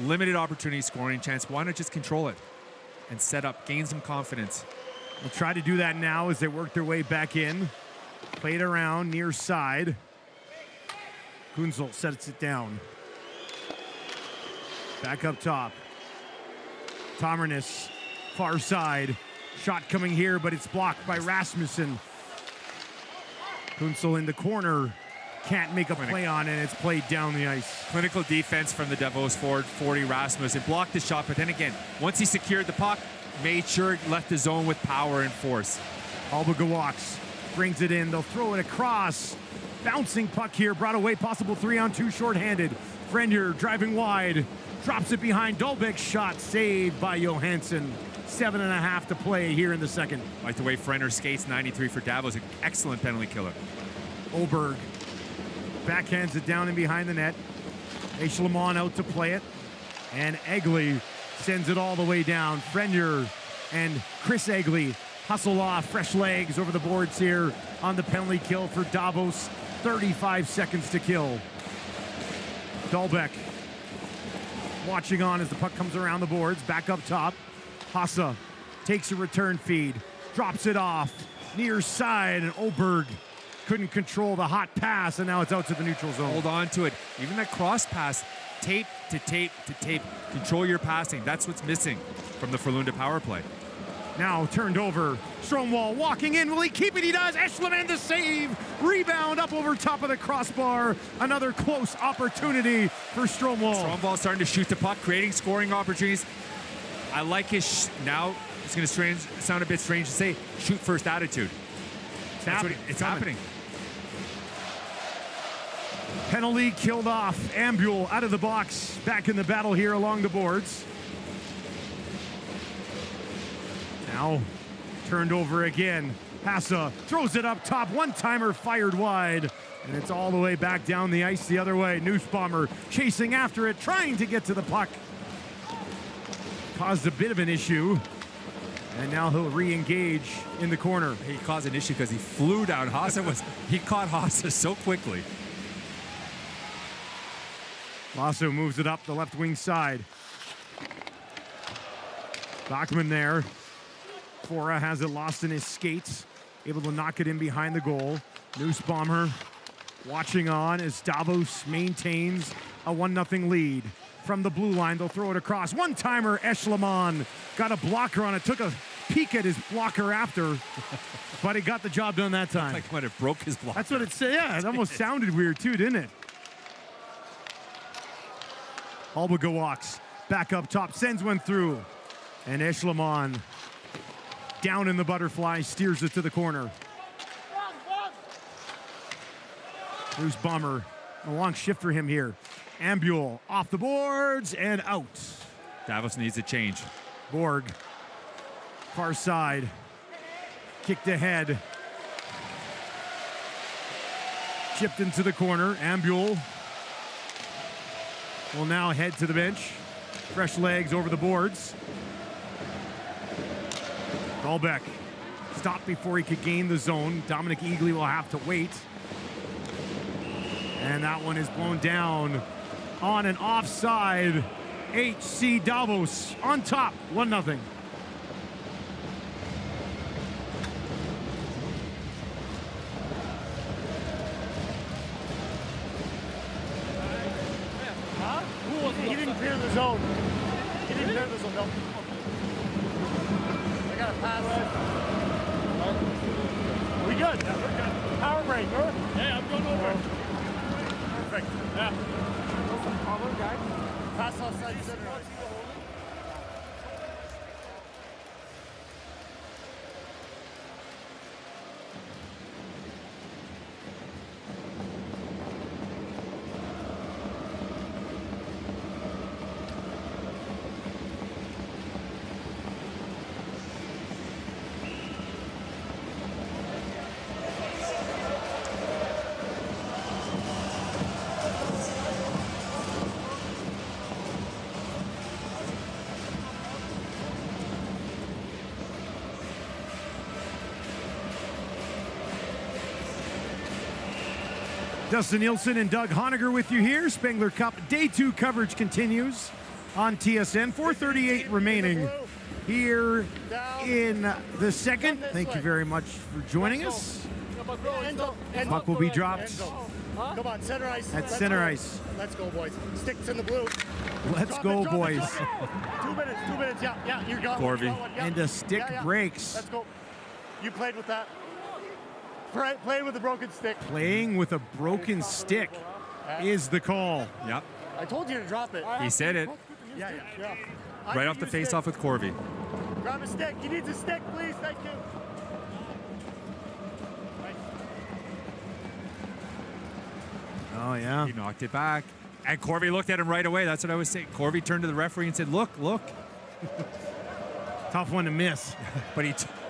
limited opportunity scoring chance. Why not just control it and set up, gain some confidence? They'll try to do that now as they work their way back in. Played around near side. Kunzel sets it down. Back up top. Tomernes, far side. Shot coming here, but it's blocked by Rasmussen. Kunzel in the corner. Can't make a play on it. It's played down the ice. Clinical defense from the Davos forward, 40 Rasmussen. Blocked the shot, but then again, once he secured the puck, made sure it left the zone with power and force. Alba walks, brings it in. They'll throw it across. Bouncing puck here, brought away, possible 3-on-2 shorthanded. Frenier driving wide, drops it behind. Dahlbeck's shot saved by Johansson. 7.5 to play here in the second. Like the way Frenier skates, 93 for Davos. An excellent penalty killer. Oberg backhands it down and behind the net. Eschlemon out to play it. And Egley sends it all the way down. Frenier and Chris Egley hustle off, fresh legs over the boards here on the penalty kill for Davos. 35 seconds to kill. Dahlbeck watching on as the puck comes around the boards. Back up top. Hassa takes a return feed, drops it off near side, and Oberg couldn't control the hot pass, and now it's out to the neutral zone. Hold on to it. Even that cross pass, tape to tape to tape. Control your passing. That's what's missing from the Frölunda power play. Now turned over. Stromwall walking in. Will he keep it? He does. Eschleman the save. Rebound up over top of the crossbar. Another close opportunity for Stromwall. Stromwall starting to shoot the puck, creating scoring opportunities. I like his now. It's going to sound a bit strange to say, shoot first attitude. It's happening. Penalty killed off. Ambule out of the box. Back in the battle here along the boards. Now turned over again. Hassa throws it up top. One-timer fired wide. And it's all the way back down the ice the other way. Nussbaumer chasing after it, trying to get to the puck. Caused a bit of an issue. And now he'll re-engage in the corner. He caused an issue because he flew down. He caught Hassa so quickly. Lasso moves it up the left wing side. Bachman there. Fora has it lost in his skates. Able to knock it in behind the goal. Nussbaumer watching on as Davos maintains a 1-0 lead. From the blue line, they'll throw it across. One-timer, Eschlemon got a blocker on it. Took a peek at his blocker after, but he got the job done that time. Like when it broke his blocker. That's what it said. Yeah, it almost sounded weird too, didn't it? Alba walks back up top, sends one through, and Eschlemon down in the butterfly, steers it to the corner. Nussbaumer, a long shift for him here. Ambule off the boards and out. Davos needs a change. Borg, far side, kicked ahead. Chipped into the corner. Ambule will now head to the bench. Fresh legs over the boards. Dahlbeck stopped before he could gain the zone. Dominic Eagley will have to wait. And that one is blown down on an offside. HC Davos on top, 1-0. He didn't clear the zone. He didn't clear the zone, no. I got a pass. We good? Yeah, we're good. Power break, right? Yeah, I'm going over. Perfect. Yeah. Power guy. Pass outside center. Dustin Nielsen and Doug Honegger with you here. Spengler Cup Day 2 coverage continues. on TSN. 4:38 remaining here in the second. Thank you very much for joining us. Puck will be dropped Come on, center ice. at center ice. Let's go, boys. Sticks in the blue. Let's go, boys. 2 minutes. Yeah, you got Corby. one. Yeah. And a stick Yeah. breaks. Let's go. You played with that. Playing with the broken stick. Playing with a broken stick is the call. Yep. I told you to drop it. He said it Yeah. right off the face-off with Corby. Grab a stick. He needs a stick, please. Thank you. Oh, yeah. He knocked it back. And Corby looked at him right away. That's what I was saying. Corby turned to the referee and said, look. Tough one to miss. But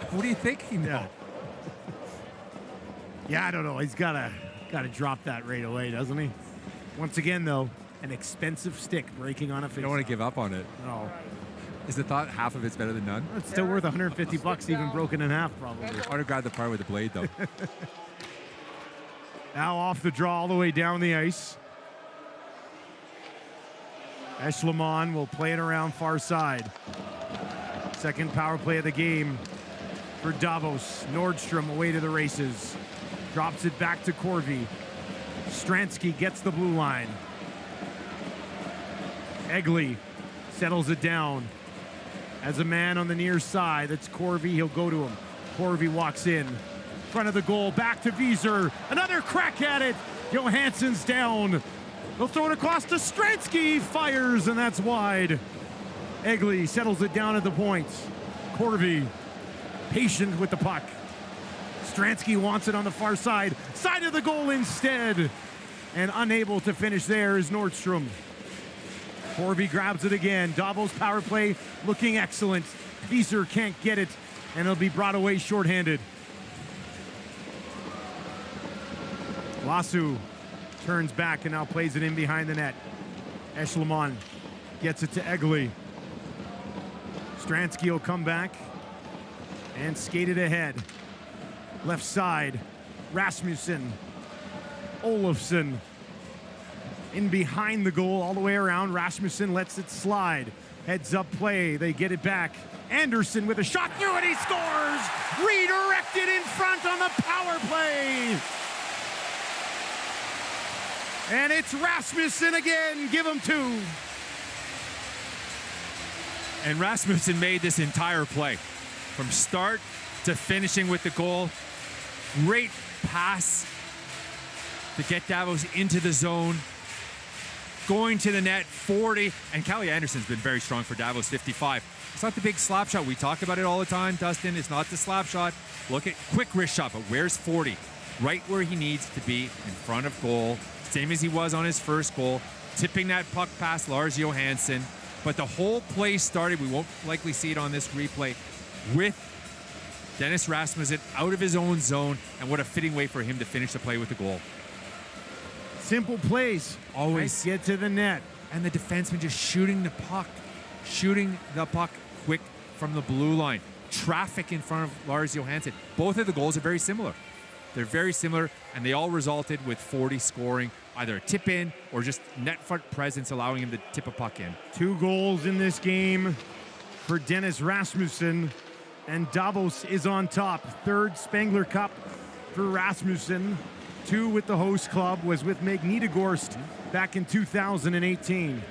what do you think he know? Yeah. Yeah, I don't know. He's gotta drop that right away, doesn't he? Once again, though, an expensive stick breaking on a face. You don't want to give up on it. No. Is the thought half of it's better than none? It's still worth $150 even broken in half, probably. I would have grabbed the part with the blade, though. Now off the draw all the way down the ice. Eshleman will play it around far side. Second power play of the game for Davos. Nordstrom away to the races. Drops it back to Corby. Stransky gets the blue line. Egley settles it down. As a man on the near side, that's Corby. He'll go to him. Corby walks in. Front of the goal, back to Wieser. Another crack at it. Johansson's down. They'll throw it across to Stransky. Fires, and that's wide. Egley settles it down at the point. Corby, patient with the puck. Stransky wants it on the far side. Side of the goal instead. And unable to finish there is Nordstrom. Corby grabs it again. Davos power play looking excellent. Wieser can't get it, and it'll be brought away shorthanded. Lasu turns back and now plays it in behind the net. Eshleman gets it to Egley. Stransky will come back and skate it ahead. Left side, Rasmussen, Olofsson in behind the goal all the way around. Rasmussen lets it slide. Heads up play, they get it back. Anderson with a shot through and he scores! Redirected in front on the power play! And it's Rasmussen again, give him two. And Rasmussen made this entire play from start to finishing with the goal. Great pass to get Davos into the zone. Going to the net, 40. And Callie Anderson's been very strong for Davos, 55. It's not the big slap shot. We talk about it all the time, Dustin. It's not the slap shot. Look at quick wrist shot, but where's 40? Right where he needs to be, in front of goal. Same as he was on his first goal. Tipping that puck past Lars Johansson. But the whole play started, we won't likely see it on this replay, with Dennis Rasmussen out of his own zone, and what a fitting way for him to finish the play with the goal. Simple plays. Always. Get to the net. And the defenseman just shooting the puck quick from the blue line. Traffic in front of Lars Johansson. Both of the goals are very similar. They're very similar, and they all resulted with 40 scoring either a tip in or just net front presence, allowing him to tip a puck in. 2 goals in this game for Dennis Rasmussen, and Davos is on top. 3rd Spengler Cup for Rasmussen. 2 with the host club, was with Magnitogorsk back in 2018.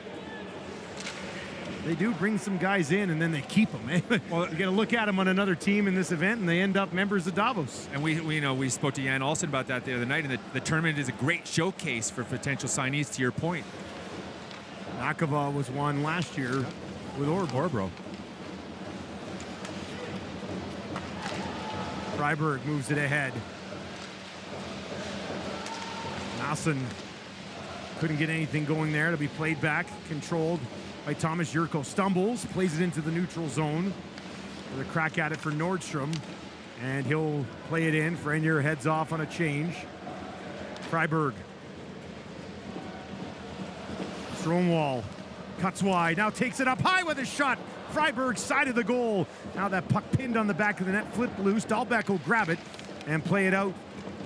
They do bring some guys in, and then they keep them. Eh? Well, you got to look at them on another team in this event, and they end up members of Davos. And we spoke to Jan Olsen about that the other night, and the tournament is a great showcase for potential signees, to your point. Nakava was one last year with Orbro. Freiberg moves it ahead. Nassen couldn't get anything going there. To be played back, controlled by Thomas Jurko. Stumbles, plays it into the neutral zone. With a crack at it for Nordstrom. And he'll play it in. Frenier heads off on a change. Freiberg. Stromwall cuts wide. Now takes it up high with a shot. Freiberg side of the goal. Now that puck pinned on the back of the net, flipped loose. Dahlbeck will grab it and play it out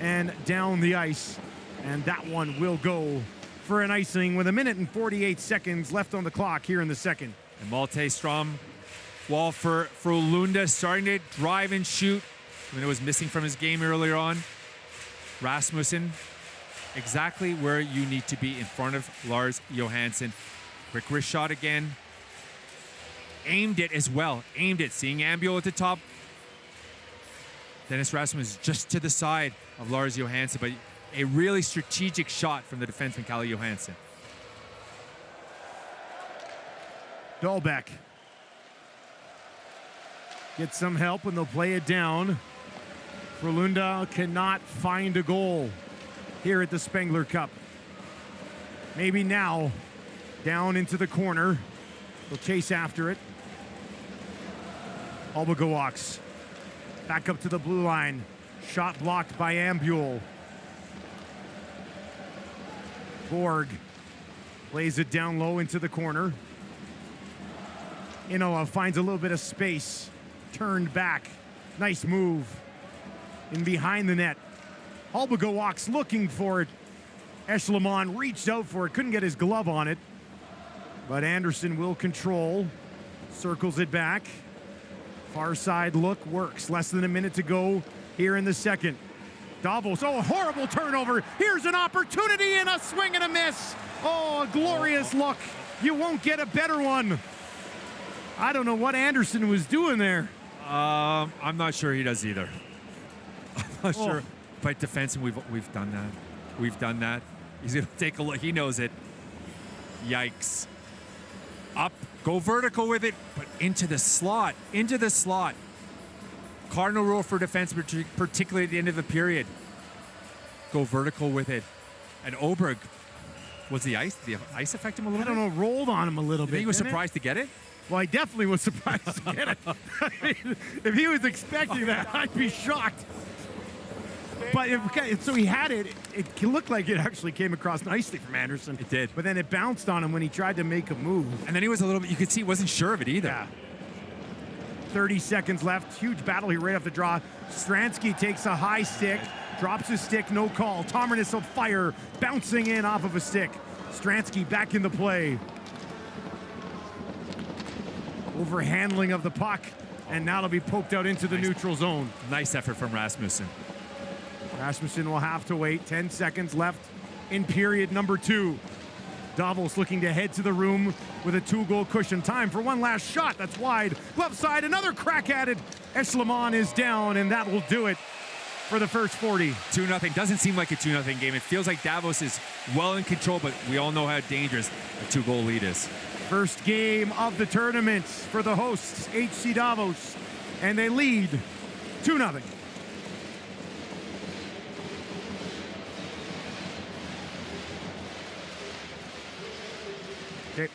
and down the ice. And that one will go for an icing with 1:48 seconds left on the clock here in the second. And Malte Strom wall for Frölunda, starting to drive and shoot when it was missing from his game earlier on. Rasmussen, exactly where you need to be in front of Lars Johansson. Quick wrist shot again. Aimed it as well. Aimed it. Seeing Ambuel at the top. Dennis Rasmussen is just to the side of Lars Johansson, but a really strategic shot from the defenseman, Kalle Johansson. Dahlbeck gets some help when they'll play it down. Frölunda cannot find a goal here at the Spengler Cup. Maybe now, down into the corner. They'll chase after it. Albaga walks back up to the blue line. Shot blocked by Ambuel. Borg plays it down low into the corner. Inoa finds a little bit of space. Turned back. Nice move. In behind the net. Albaga walks looking for it. Eschleman reached out for it. Couldn't get his glove on it. But Anderson will control. Circles it back. Far side look works. Less than a minute to go here in the second. Davos, oh, horrible turnover. Here's an opportunity and a swing and a miss. Oh, a glorious look. You won't get a better one. I don't know what Anderson was doing there. I'm not sure he does either. I'm not sure. But defense, we've done that. We've done that. He's gonna take a look. He knows it. Yikes. Up, go vertical with it, but into the slot. Into the slot. Cardinal rule for defense, particularly at the end of the period. Go vertical with it. And Oberg, did the ice affect him a little bit? I don't know, rolled on him a little bit. You think he was surprised to get it? Well, I definitely was surprised to get it. I mean, if he was expecting that, I'd be shocked. But so he had it. It looked like it actually came across nicely from Anderson. It did. But then it bounced on him when he tried to make a move. And then he was a little bit, you could see he wasn't sure of it either. Yeah. 30 seconds left. Huge battle here right off the draw. Stransky takes a high stick, drops his stick, no call. Tomernis will fire, bouncing in off of a stick. Stransky back into play. Overhandling of the puck, and now it'll be poked out into the neutral zone. Nice effort from Rasmussen. Rasmussen will have to wait. 10 seconds left in period number 2. Davos looking to head to the room with a 2-goal cushion. Time for one last shot. That's wide. Left side, another crack at it. Eschleman is down, and that will do it for the first 40. 2-0. Doesn't seem like a 2-0 game. It feels like Davos is well in control, but we all know how dangerous a 2-goal lead is. First game of the tournament for the hosts, HC Davos, and they lead 2-0. Okay.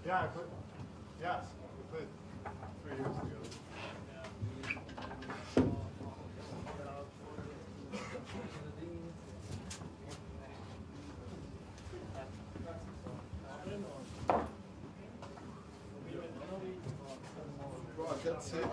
Yeah, I could. Yes, we played 3 years ago. That's it.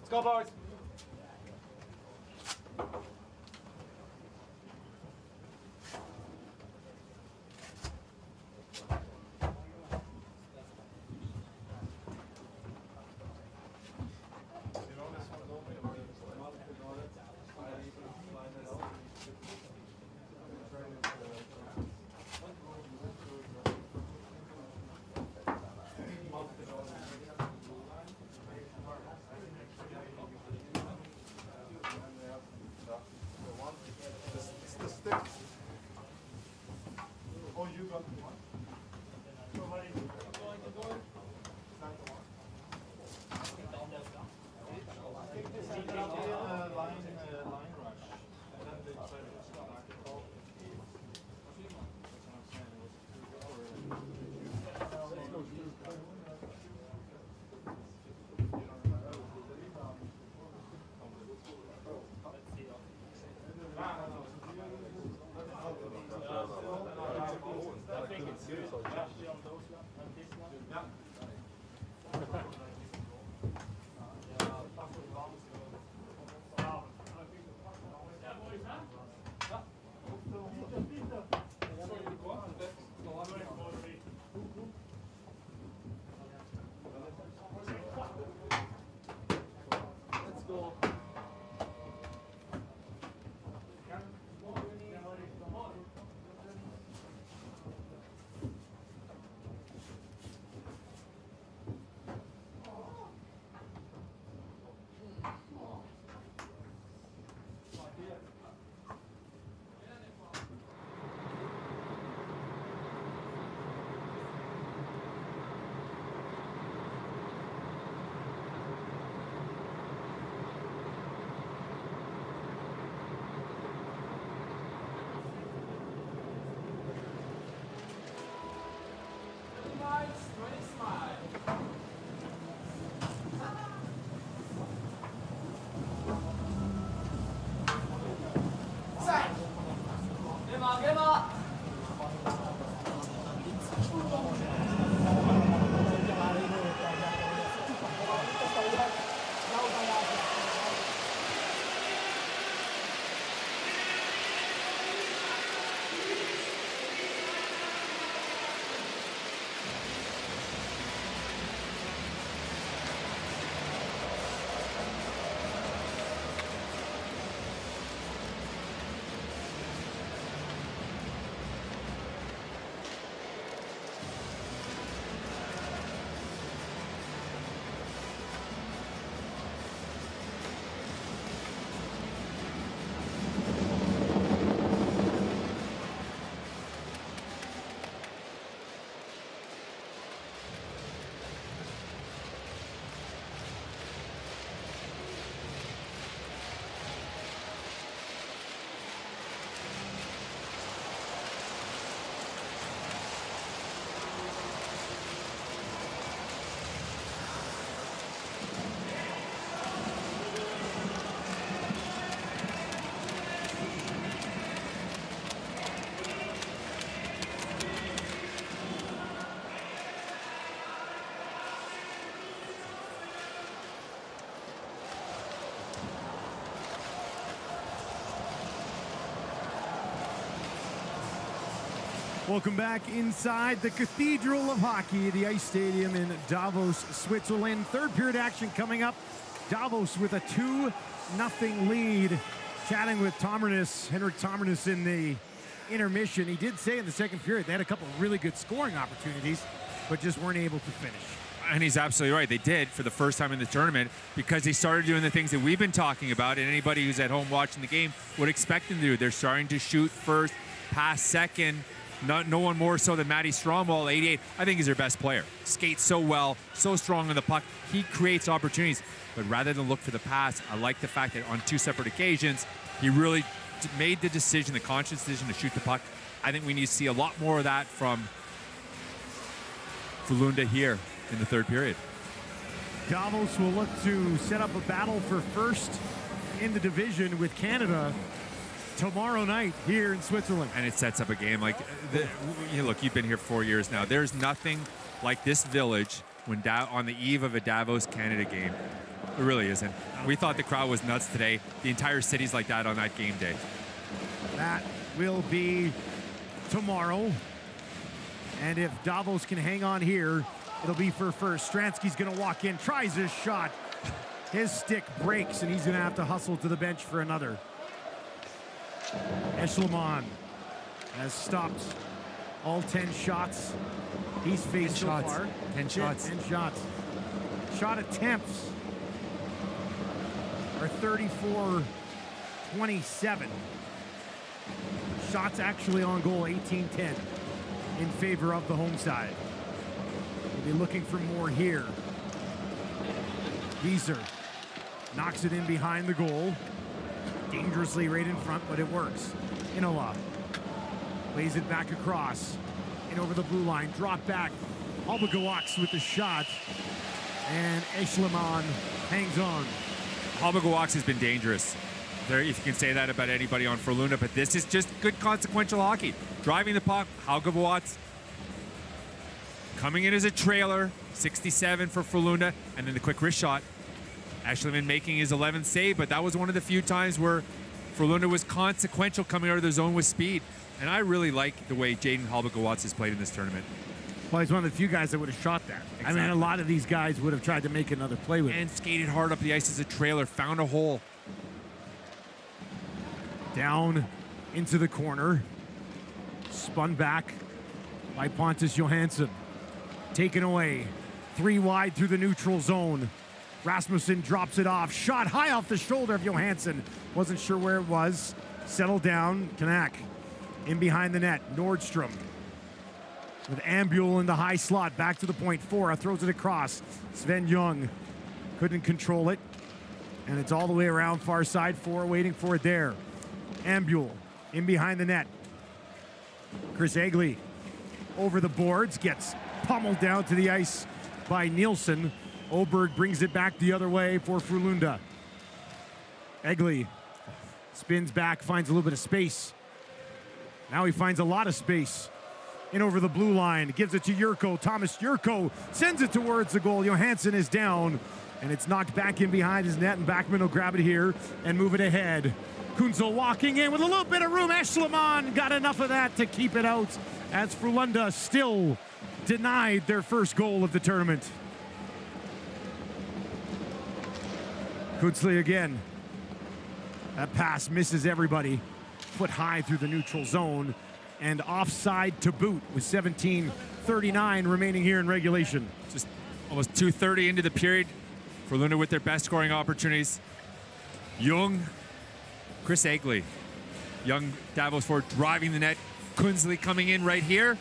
Let's go, boys. Welcome back inside the Cathedral of Hockey, the Ice Stadium in Davos, Switzerland. Third period action coming up. Davos with a 2-0 lead. Chatting with Henrik Tomernes in the intermission. He did say in the second period they had a couple of really good scoring opportunities, but just weren't able to finish. And he's absolutely right. They did for the first time in the tournament because they started doing the things that we've been talking about, and anybody who's at home watching the game would expect them to do. They're starting to shoot first, pass second. No one more so than Matty Stromwall, 88. I think he's their best player. Skates so well, so strong on the puck. He creates opportunities. But rather than look for the pass, I like the fact that on two separate occasions, he really made the decision, the conscious decision to shoot the puck. I think we need to see a lot more of that from Frölunda here in the third period. Davos will look to set up a battle for first in the division with Canada tomorrow night here in Switzerland. And it sets up a game like, look, you've been here 4 years now. There's nothing like this village when on the eve of a Davos Canada game. It really isn't. We thought the crowd was nuts today. The entire city's like that on that game day. That will be tomorrow. And if Davos can hang on here, it'll be for first. Stransky's going to walk in, tries his shot. His stick breaks, and he's going to have to hustle to the bench for another. Eshleman has stopped all 10 shots he's faced so far. 10 shots. 10 shots. Shot attempts are 34-27. Shots actually on goal, 18-10 in favor of the home side. We'll be looking for more here. Wieser knocks it in behind the goal. Dangerously right in front, but it works. Inola lays it back across. In over the blue line, drop back. Halbagawaks with the shot. And Eshleman hangs on. Halbagawaks has been dangerous. There, if you can say that about anybody on Frölunda, but this is just good consequential hockey. Driving the puck, Halbagawaks coming in as a trailer, 67 for Frölunda, and then the quick wrist shot. Eshleman making his 11th save, but that was one of the few times where Frölunda was consequential coming out of the zone with speed. And I really like the way Jaden Halbagawaks has played in this tournament. Well, he's one of the few guys that would have shot that. Exactly. I mean, a lot of these guys would have tried to make another play with And skated hard up the ice as a trailer, found a hole. Down into the corner. Spun back by Pontus Johansson. Taken away. 3 wide through the neutral zone. Rasmussen drops it off. Shot high off the shoulder of Johansson. Wasn't sure where it was. Settled down. Kanak in behind the net. Nordstrom with Ambule in the high slot. Back to the point. Fora throws it across. Sven Young couldn't control it. And it's all the way around far side. Fora waiting for it there. Ambule in behind the net. Chris Egley over the boards. Gets pummeled down to the ice by Nielsen. Oberg brings it back the other way for Frölunda. Egley spins back, finds a little bit of space. Now he finds a lot of space. In over the blue line, gives it to Yurko. Thomas Yurko sends it towards the goal. Johansson is down, and it's knocked back in behind his net, and Backman will grab it here and move it ahead. Kunzel walking in with a little bit of room. Eshleman got enough of that to keep it out, as Frölunda still denied their first goal of the tournament. Kunzli again. That pass misses everybody. Foot high through the neutral zone and offside to boot with 17:39 remaining here in regulation. Just almost 2:30 into the period. Frölunda with their best scoring opportunities. Young, Chris Egley. Young Davos forward driving the net. Kunzli coming in right here.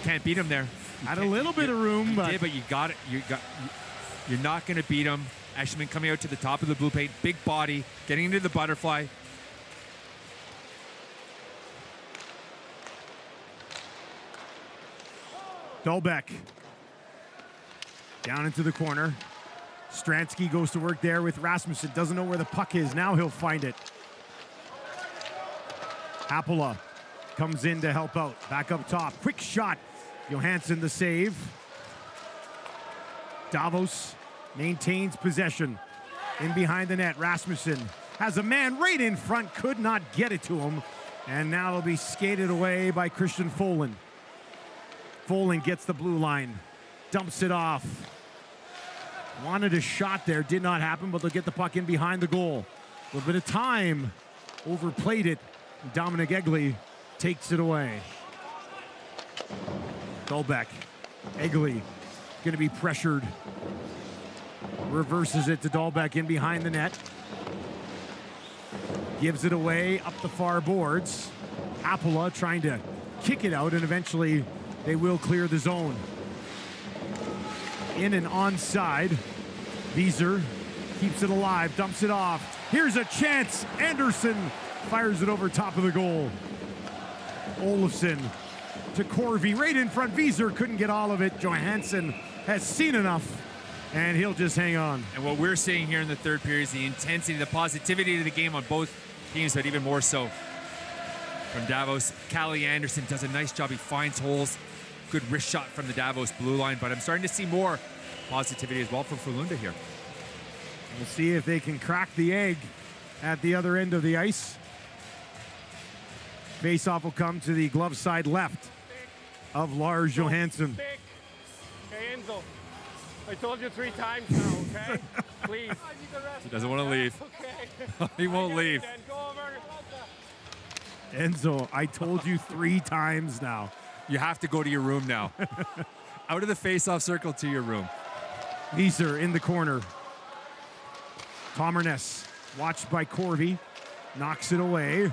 Can't beat him there. Had a little bit of room, but you got it. You're not going to beat him. Eshleman coming out to the top of the blue paint, big body, getting into the butterfly. Dolbeck down into the corner. Stransky goes to work there with Rasmussen. Doesn't know where the puck is. Now he'll find it. Hapola comes in to help out. Back up top. Quick shot. Johansson the save. Davos maintains possession. In behind the net. Rasmussen has a man right in front. Could not get it to him. And now it'll be skated away by Christian Folan. Folan gets the blue line. Dumps it off. Wanted a shot there. Did not happen, but they'll get the puck in behind the goal. A little bit of time. Overplayed it. Dominic Egley takes it away. Dolbeck. Egley going to be pressured. Reverses it to Dolbeck in behind the net. Gives it away up the far boards. Hapola trying to kick it out, and eventually they will clear the zone. In and onside. Wieser keeps it alive, dumps it off. Here's a chance. Anderson fires it over top of the goal. Olofsson to Corvi right in front. Wieser couldn't get all of it. Johansson has seen enough, and he'll just hang on. And what we're seeing here in the third period is the intensity, the positivity of the game on both teams, but even more so from Davos. Callie Anderson does a nice job. He finds holes. Good wrist shot from the Davos blue line, but I'm starting to see more positivity as well from Frölunda here. We'll see if they can crack the egg at the other end of the ice. Face-off will come to the glove side left of Lars Johansson. Stick. Okay, Enzo. I told you 3 times now, okay? Please. He doesn't want to leave. Okay. He won't leave. Then go over. Enzo, I told you 3 times now. You have to go to your room now. Out of the face-off circle to your room. Wieser in the corner. Tomernes, watched by Corvi, knocks it away.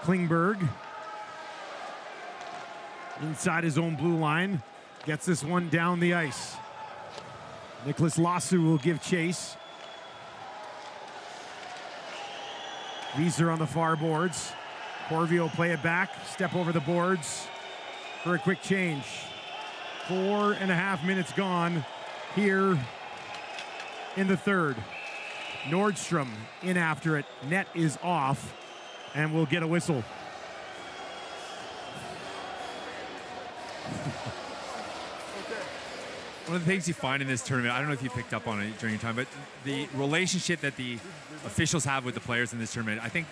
Klingberg, inside his own blue line, gets this one down the ice. Nicholas Lassu will give chase. Wieser on the far boards. Corvi will play it back, step over the boards for a quick change. 4.5 minutes gone here in the third. Nordstrom in after it. Net is off, and we'll get a whistle. One of the things you find in this tournament, I don't know if you picked up on it during your time, but the relationship that the officials have with the players in this tournament, I think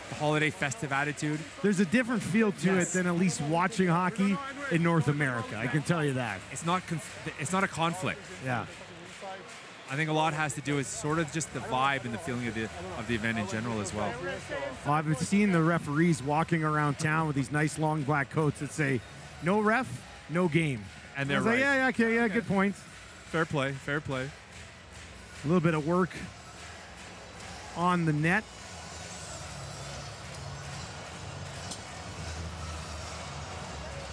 the holiday festive attitude. There's a different feel to it than at least watching hockey in North America. I can tell you that. It's not a conflict. Yeah. I think a lot has to do with sort of just the vibe and the feeling of the event in general as well. Well, I've seen the referees walking around town with these nice long black coats that say, "No ref, no game." And they're I was like, right. yeah, okay, yeah, good point. Fair play, fair play. A little bit of work on the net.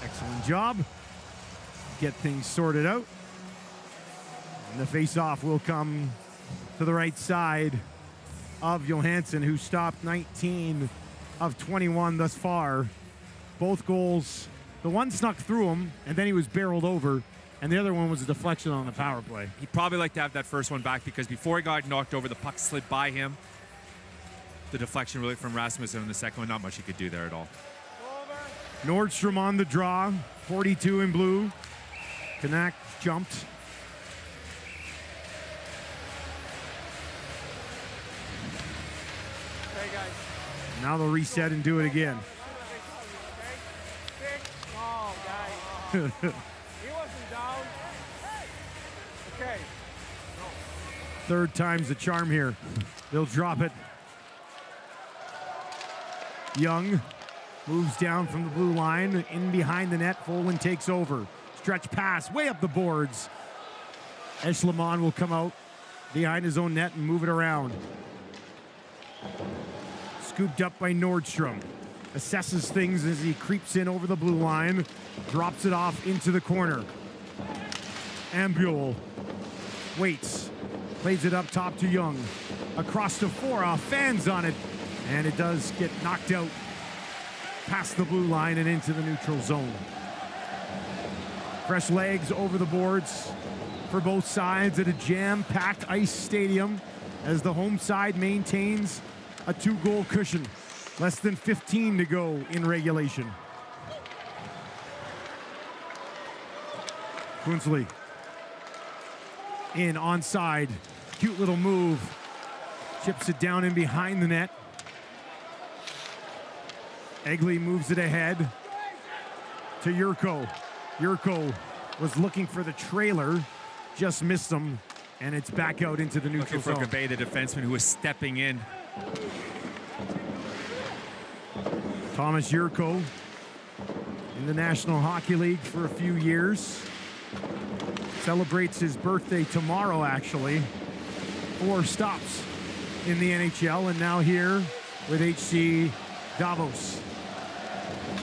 Excellent job. Get things sorted out. And the face-off will come to the right side of Johansson, who stopped 19 of 21 thus far. Both goals, the one snuck through him, and then he was barreled over, and the other one was a deflection on the power play. He'd probably like to have that first one back because before he got knocked over, the puck slid by him. The deflection really from Rasmussen on the second one, not much he could do there at all. Nordstrom on the draw, 42 in blue. Kanak jumped. Okay, guys. Now they'll reset and do it again. Oh, guys. He wasn't down. Okay. Third time's the charm here. They'll drop it. Young moves down from the blue line, in behind the net. Folin takes over. Stretch pass, way up the boards. Eschleman will come out behind his own net and move it around. Scooped up by Nordstrom. Assesses things as he creeps in over the blue line. Drops it off into the corner. Ambuel waits. Plays it up top to Young. Across to Fora, fans on it. And it does get knocked out past the blue line and into the neutral zone. Fresh legs over the boards for both sides at a jam-packed ice stadium as the home side maintains a 2-goal cushion. Less than 15 to go in regulation. Kunzli in onside. Cute little move. Chips it down in behind the net. Egley moves it ahead to Yurko. Yurko was looking for the trailer, just missed him, and it's back out into the neutral Looking for zone. Gabe, the defenseman who was stepping in. Thomas Yurko in the National Hockey League for a few years. Celebrates his birthday tomorrow, actually. 4 stops in the NHL, and now here with HC Davos.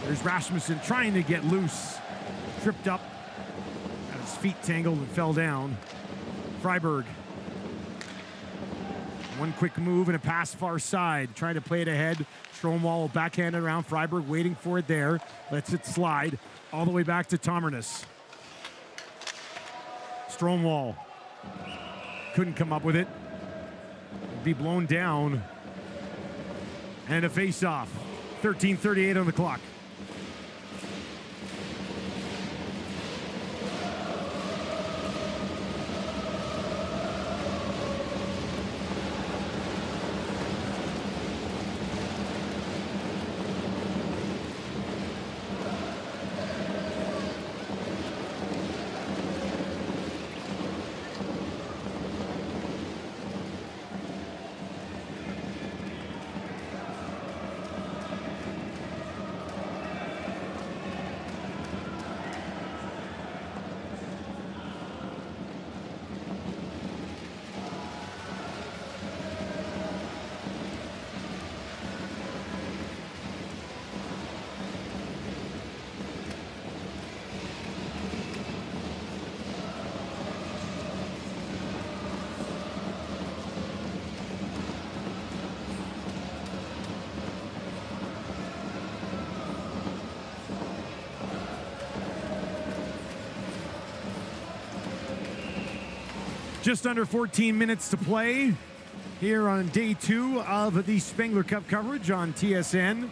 There's Rasmussen trying to get loose. Tripped up, got his feet tangled and fell down. Freiberg. One quick move and a pass far side. Trying to play it ahead. Stromwall will backhand it around. Freiberg waiting for it there. Lets it slide all the way back to Tomernes. Stromwall couldn't come up with it. Be blown down. And a face-off. 13:38 on the clock. Just under 14 minutes to play here on day 2 of the Spengler Cup coverage on TSN.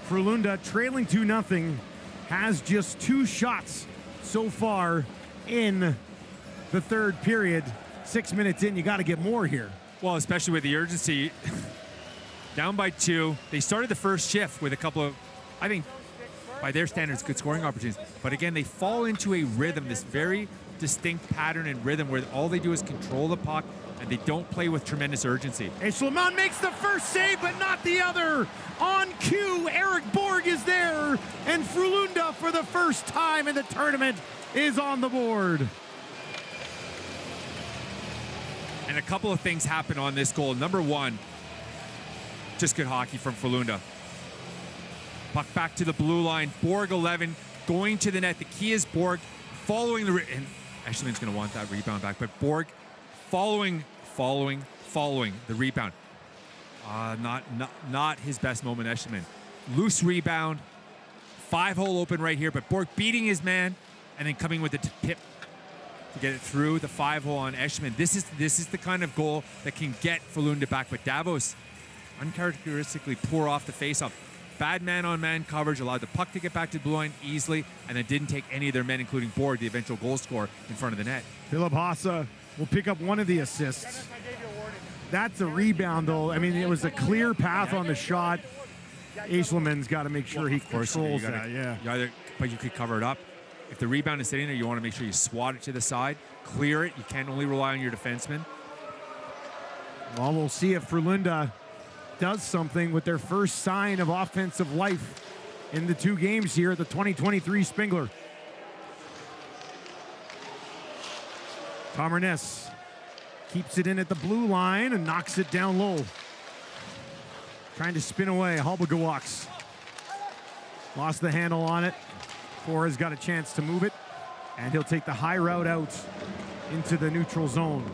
Frölunda trailing 2-0, has just 2 shots so far in the third period. 6 minutes in, you got to get more here. Well, especially with the urgency. Down by 2. They started the first shift with a couple of, I think, by their standards, good scoring opportunities. But again, they fall into a rhythm, this very distinct pattern and rhythm where all they do is control the puck and they don't play with tremendous urgency. Eschleman makes the first save, but not the other. On cue, Eric Borg is there, and Frölunda, for the first time in the tournament, is on the board. And a couple of things happen on this goal. Number 1, just good hockey from Frölunda. Puck back to the blue line. Borg 11 going to the net. The key is Borg following the and Eschleman's going to want that rebound back, but Borg following the rebound. Not his best moment, Eschleman. Loose rebound, 5-hole open right here, but Borg beating his man and then coming with the tip to get it through the 5-hole on Eschleman. This is the kind of goal that can get Frölunda back, but Davos uncharacteristically poor off the faceoff. Bad man-on-man coverage, allowed the puck to get back to the blue line easily, and then didn't take any of their men, including Borg, the eventual goal scorer, in front of the net. Philip Hassa will pick up one of the assists. That's a rebound, though. I mean, it was a clear path on the shot. Eschleman's got to make sure he controls that. Yeah. But you could cover it up. If the rebound is sitting there, you want to make sure you swat it to the side, clear it. You can't only rely on your defenseman. Well, we'll see if Frölunda does something with their first sign of offensive life in the 2 games here at the 2023 Spengler. Tomarnes keeps it in at the blue line and knocks it down low. Trying to spin away. Halberger walks. Lost the handle on it. Forrest's got a chance to move it, and he'll take the high route out into the neutral zone.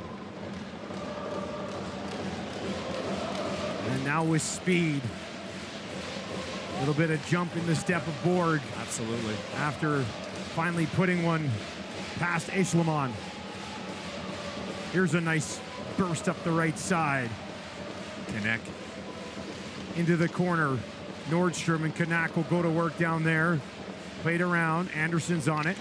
And now with speed. A little bit of jump in the step of Borg. Absolutely. After finally putting one past Eschleman. Here's a nice burst up the right side. Connect. Into the corner. Nordstrom and Kanak will go to work down there. Played around. Anderson's on it.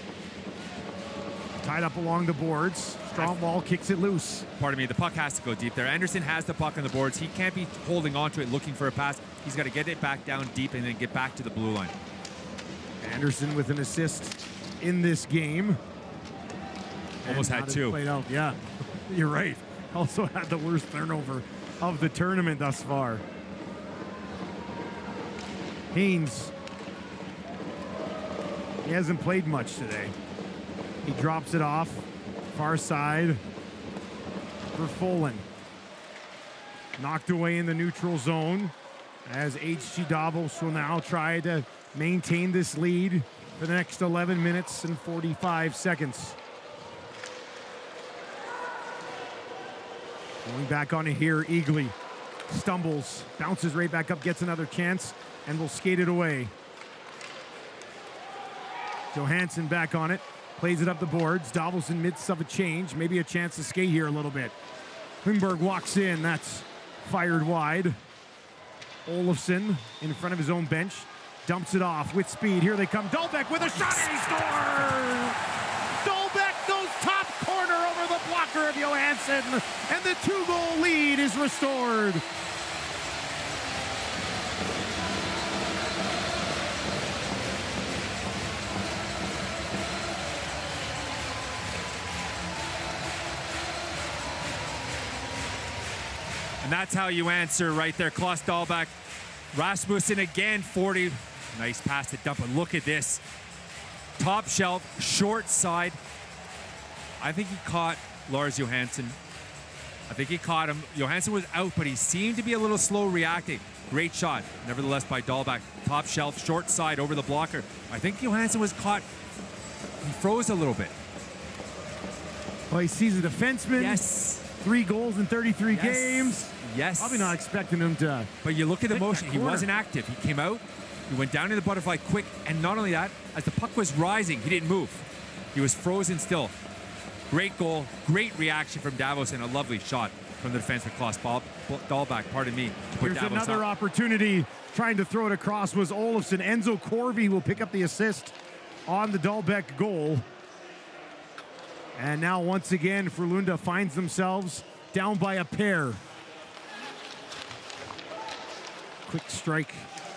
Tied up along the boards. Strong wall kicks it loose. Pardon me, the puck has to go deep there. Anderson has the puck on the boards. He can't be holding onto it looking for a pass. He's got to get it back down deep and then get back to the blue line. Anderson with an assist in this game. Almost had 2. Played out. Yeah, you're right. Also had the worst turnover of the tournament thus far. Haynes. He hasn't played much today. He drops it off. Far side for Folan. Knocked away in the neutral zone as HC Davos will now try to maintain this lead for the next 11 minutes and 45 seconds. Going back on it here, Eagley stumbles, bounces right back up, gets another chance, and will skate it away. Johansson back on it. Plays it up the boards. Davos in midst of a change. Maybe a chance to skate here a little bit. Klingberg walks in. That's fired wide. Olofsson in front of his own bench. Dumps it off with speed. Here they come. Dahlbeck with a shot and he scores! Dahlbeck goes top corner over the blocker of Johansson. And the 2-goal lead is restored. And that's how you answer right there. Klaus Dahlbeck. Rasmussen again, 40. Nice pass to dump. And look at this. Top shelf, short side. I think he caught Lars Johansson. I think he caught him. Johansson was out, but he seemed to be a little slow reacting. Great shot, nevertheless, by Dahlbeck. Top shelf, short side over the blocker. I think Johansson was caught. He froze a little bit. Well, he sees a defenseman. Yes. 3 goals in 33 games. Yes. Probably not expecting him to. But you look at the motion. He wasn't active. He came out. He went down to the butterfly quick. And not only that, as the puck was rising, he didn't move. He was frozen still. Great goal, great reaction from Davos, and a lovely shot from the defenseman Klaus Dahlback, pardon me, to put Here's Davos another up. opportunity. Trying to throw it across was Olofsson. Enzo Corvi will pick up the assist on the Dahlbeck goal. And now once again, Frölunda finds themselves down by a pair. Quick strike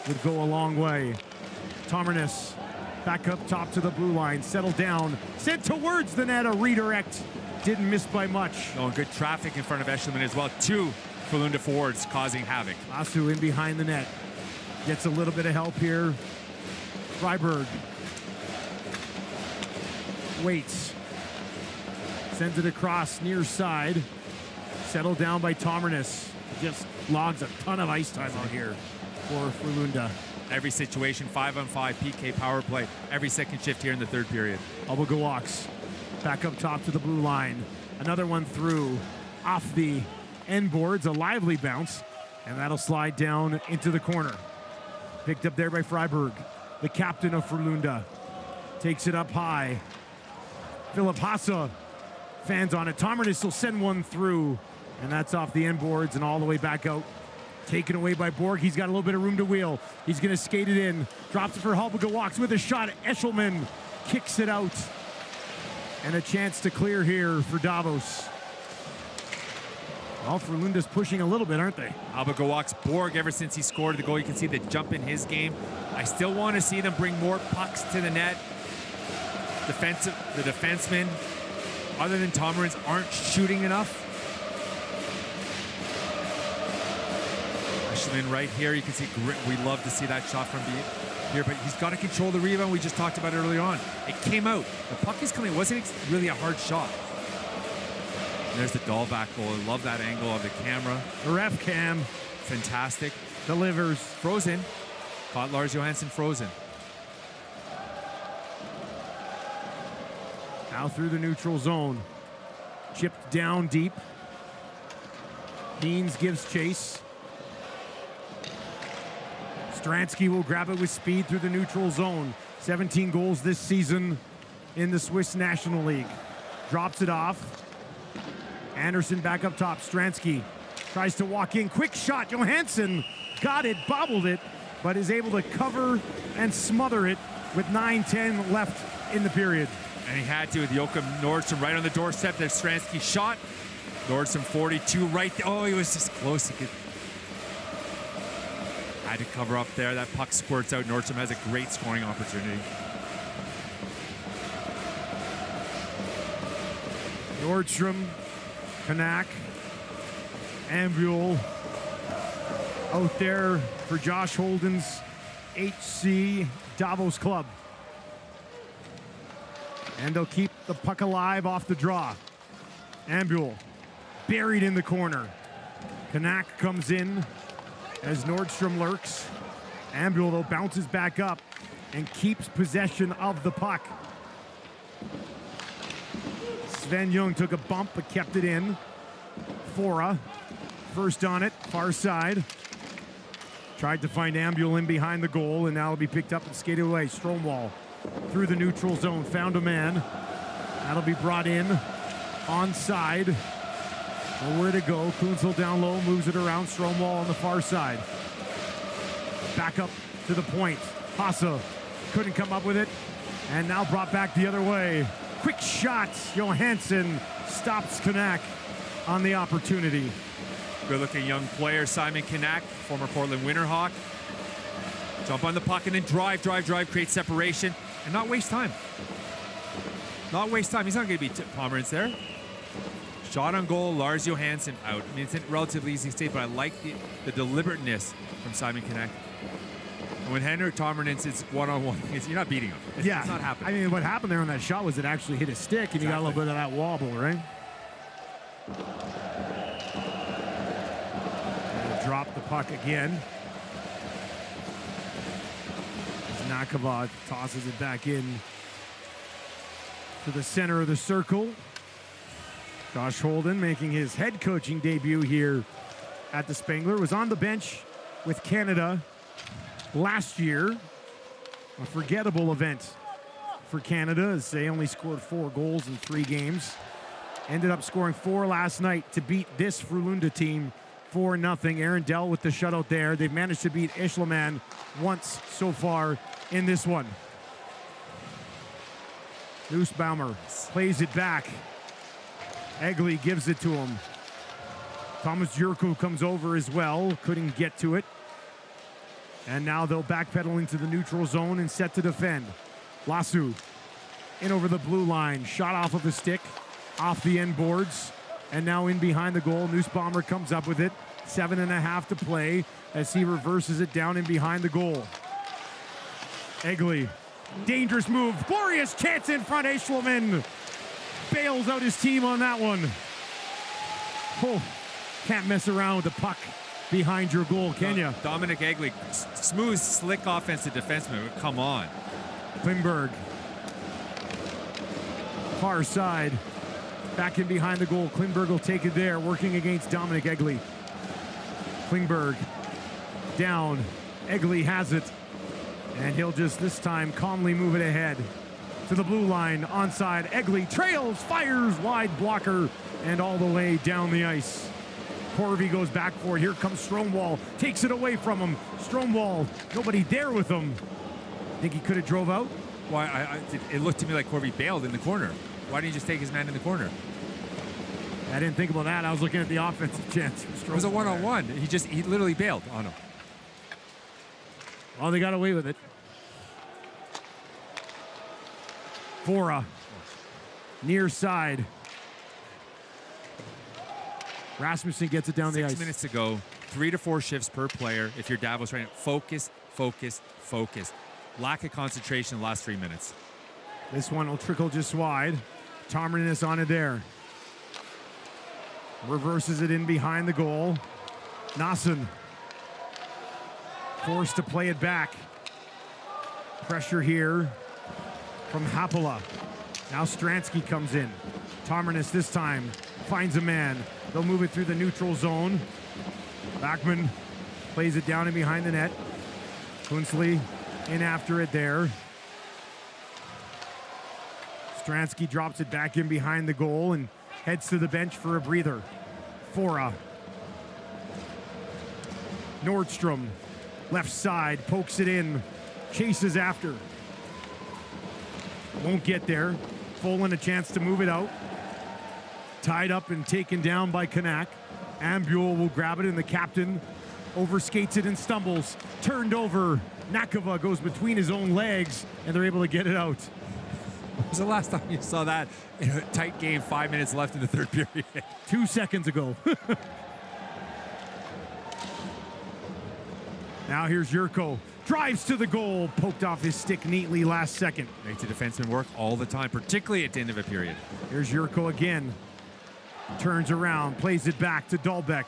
would go a long way. Tomarnis back up top to the blue line, settled down, sent towards the net, a redirect. Didn't miss by much. Oh, and good traffic in front of Eshelman as well. 2 Frölunda forwards causing havoc. Lasu in behind the net. Gets a little bit of help here. Freiberg waits. Sends it across near side. Settled down by Tomarnis. Just logs a ton of ice time out here for Frölunda. Every situation, 5-on-5 PK power play. Every second shift here in the third period. Alba-Gawaks back up top to the blue line. Another one through off the end boards. A lively bounce. And that'll slide down into the corner. Picked up there by Freiberg, the captain of Frölunda. Takes it up high. Philip Hassa fans on it. Tomarnis will send one through, and that's off the end boards and all the way back out. Taken away by Borg. He's got a little bit of room to wheel. He's going to skate it in. Drops it for Alba-Gawaks with a shot. Eshelman kicks it out. And a chance to clear here for Davos. Well, Frölunda's pushing a little bit, aren't they? Alba-Gawaks, Borg, ever since he scored the goal, you can see the jump in his game. I still want to see them bring more pucks to the net. The defensemen, other than Tomarins, aren't shooting enough. Eshelman right here, you can see we love to see that shot from here, but he's got to control the rebound. We just talked about it earlier on. It came out. The puck is coming. It wasn't really a hard shot. And there's the Dahlback goal. I love that angle of the camera. The ref cam. Fantastic. Delivers. Frozen. Caught Lars Johansson frozen. Now through the neutral zone. Chipped down deep. Deans gives chase. Stransky will grab it with speed through the neutral zone. 17 goals this season in the Swiss National League. Drops it off. Anderson back up top. Stransky tries to walk in. Quick shot. Johansson got it, bobbled it, but is able to cover and smother it with 9:10 left in the period. And he had to with Joachim Nordstrom right on the doorstep. There's Stransky shot. Nordstrom 42 right there. Oh, he was just close. He could. Had to cover up there. That puck squirts out. Nordstrom has a great scoring opportunity. Nordstrom, Kanak, Ambule out there for Josh Holden's HC Davos club. And they'll keep the puck alive off the draw. Ambule buried in the corner. Kanak comes in as Nordstrom lurks. Ambule, though, bounces back up and keeps possession of the puck. Sven Jung took a bump but kept it in. Fora, first on it, far side. Tried to find Ambule in behind the goal, and now it'll be picked up and skated away. Stromwall through the neutral zone, found a man. That'll be brought in, onside. Nowhere to go. Kunzel down low, moves it around. Stromwall on the far side. Back up to the point. Hassa couldn't come up with it, and now brought back the other way. Quick shot. Johansson stops Kanak on the opportunity. Good-looking young player, Simon Kanak, former Portland Winterhawk. Jump on the puck and then drive, create separation, and not waste time. Not waste time. He's not going to be Pomerantz there. Shot on goal, Lars Johansson out. I mean, it's a relatively easy state, but I like the deliberateness from Simon Kanak. And when Henrik Tomarins is one-on-one, you're not beating him. It's not happening. I mean, what happened there on that shot was it actually hit his stick, and you got a little bit of that wobble, right? And drop the puck again. Nakava tosses it back in to the center of the circle. Josh Holden making his head coaching debut here at the Spengler. Was on the bench with Canada last year. A forgettable event for Canada as they only scored 4 goals in 3 games. Ended up scoring 4 last night to beat this Frölunda team 4-0. Aaron Dell with the shutout there. They've managed to beat Ischleman once so far in this one. Nussbaumer plays it back. Egli gives it to him. Thomas Jurko comes over as well. Couldn't get to it. And now they'll backpedal into the neutral zone and set to defend. Lasu in over the blue line. Shot off of a stick, off the end boards. And now in behind the goal. Nussbaumer comes up with it. 7.5 to play as he reverses it down in behind the goal. Egli, dangerous move. Glorious chance in front. Ischleman bails out his team on that one. Oh, can't mess around with the puck behind your goal, can you? Dominic Egli, smooth, slick offensive defenseman. Come on. Klingberg, far side, back in behind the goal. Klingberg will take it there, working against Dominic Egli. Klingberg down. Egli has it, and he'll just this time calmly move it ahead to the blue line. Onside, Egli trails, fires, wide blocker, and all the way down the ice. Corvi goes back for it. Here comes Stromwall. Takes it away from him. Stromwall, nobody there with him. Think he could have drove out? Why? It looked to me like Corvi bailed in the corner. Why didn't he just take his man in the corner? I didn't think about that. I was looking at the offensive chance. It was a one-on-one. He literally bailed on him. Well, they got away with it. Fora, near side. Rasmussen gets it down the ice. 6 minutes to go. 3 to 4 shifts per player. If you're Davos right now, focus, focus, focus. Lack of concentration in the last 3 minutes. This one will trickle just wide. Tarmanis on it there. Reverses it in behind the goal. Nassen forced to play it back. Pressure here from Hapola. Now Stransky comes in. Tarmanis this time finds a man. They'll move it through the neutral zone. Backman plays it down in behind the net. Kunsley in after it there. Stransky drops it back in behind the goal and heads to the bench for a breather. Fora. Nordstrom, left side, pokes it in, chases after. Won't get there. Folan a chance to move it out. Tied up and taken down by Kanak. Ambule will grab it, and the captain overskates it and stumbles. Turned over. Nakava goes between his own legs, and they're able to get it out. When was the last time you saw that in a tight game, 5 minutes left in the third period? 2 seconds ago. Now here's Jurko. Drives to the goal. Poked off his stick neatly last second. Makes the defenseman work all the time, particularly at the end of a period. Here's Jurko again. Turns around, plays it back to Dahlbeck.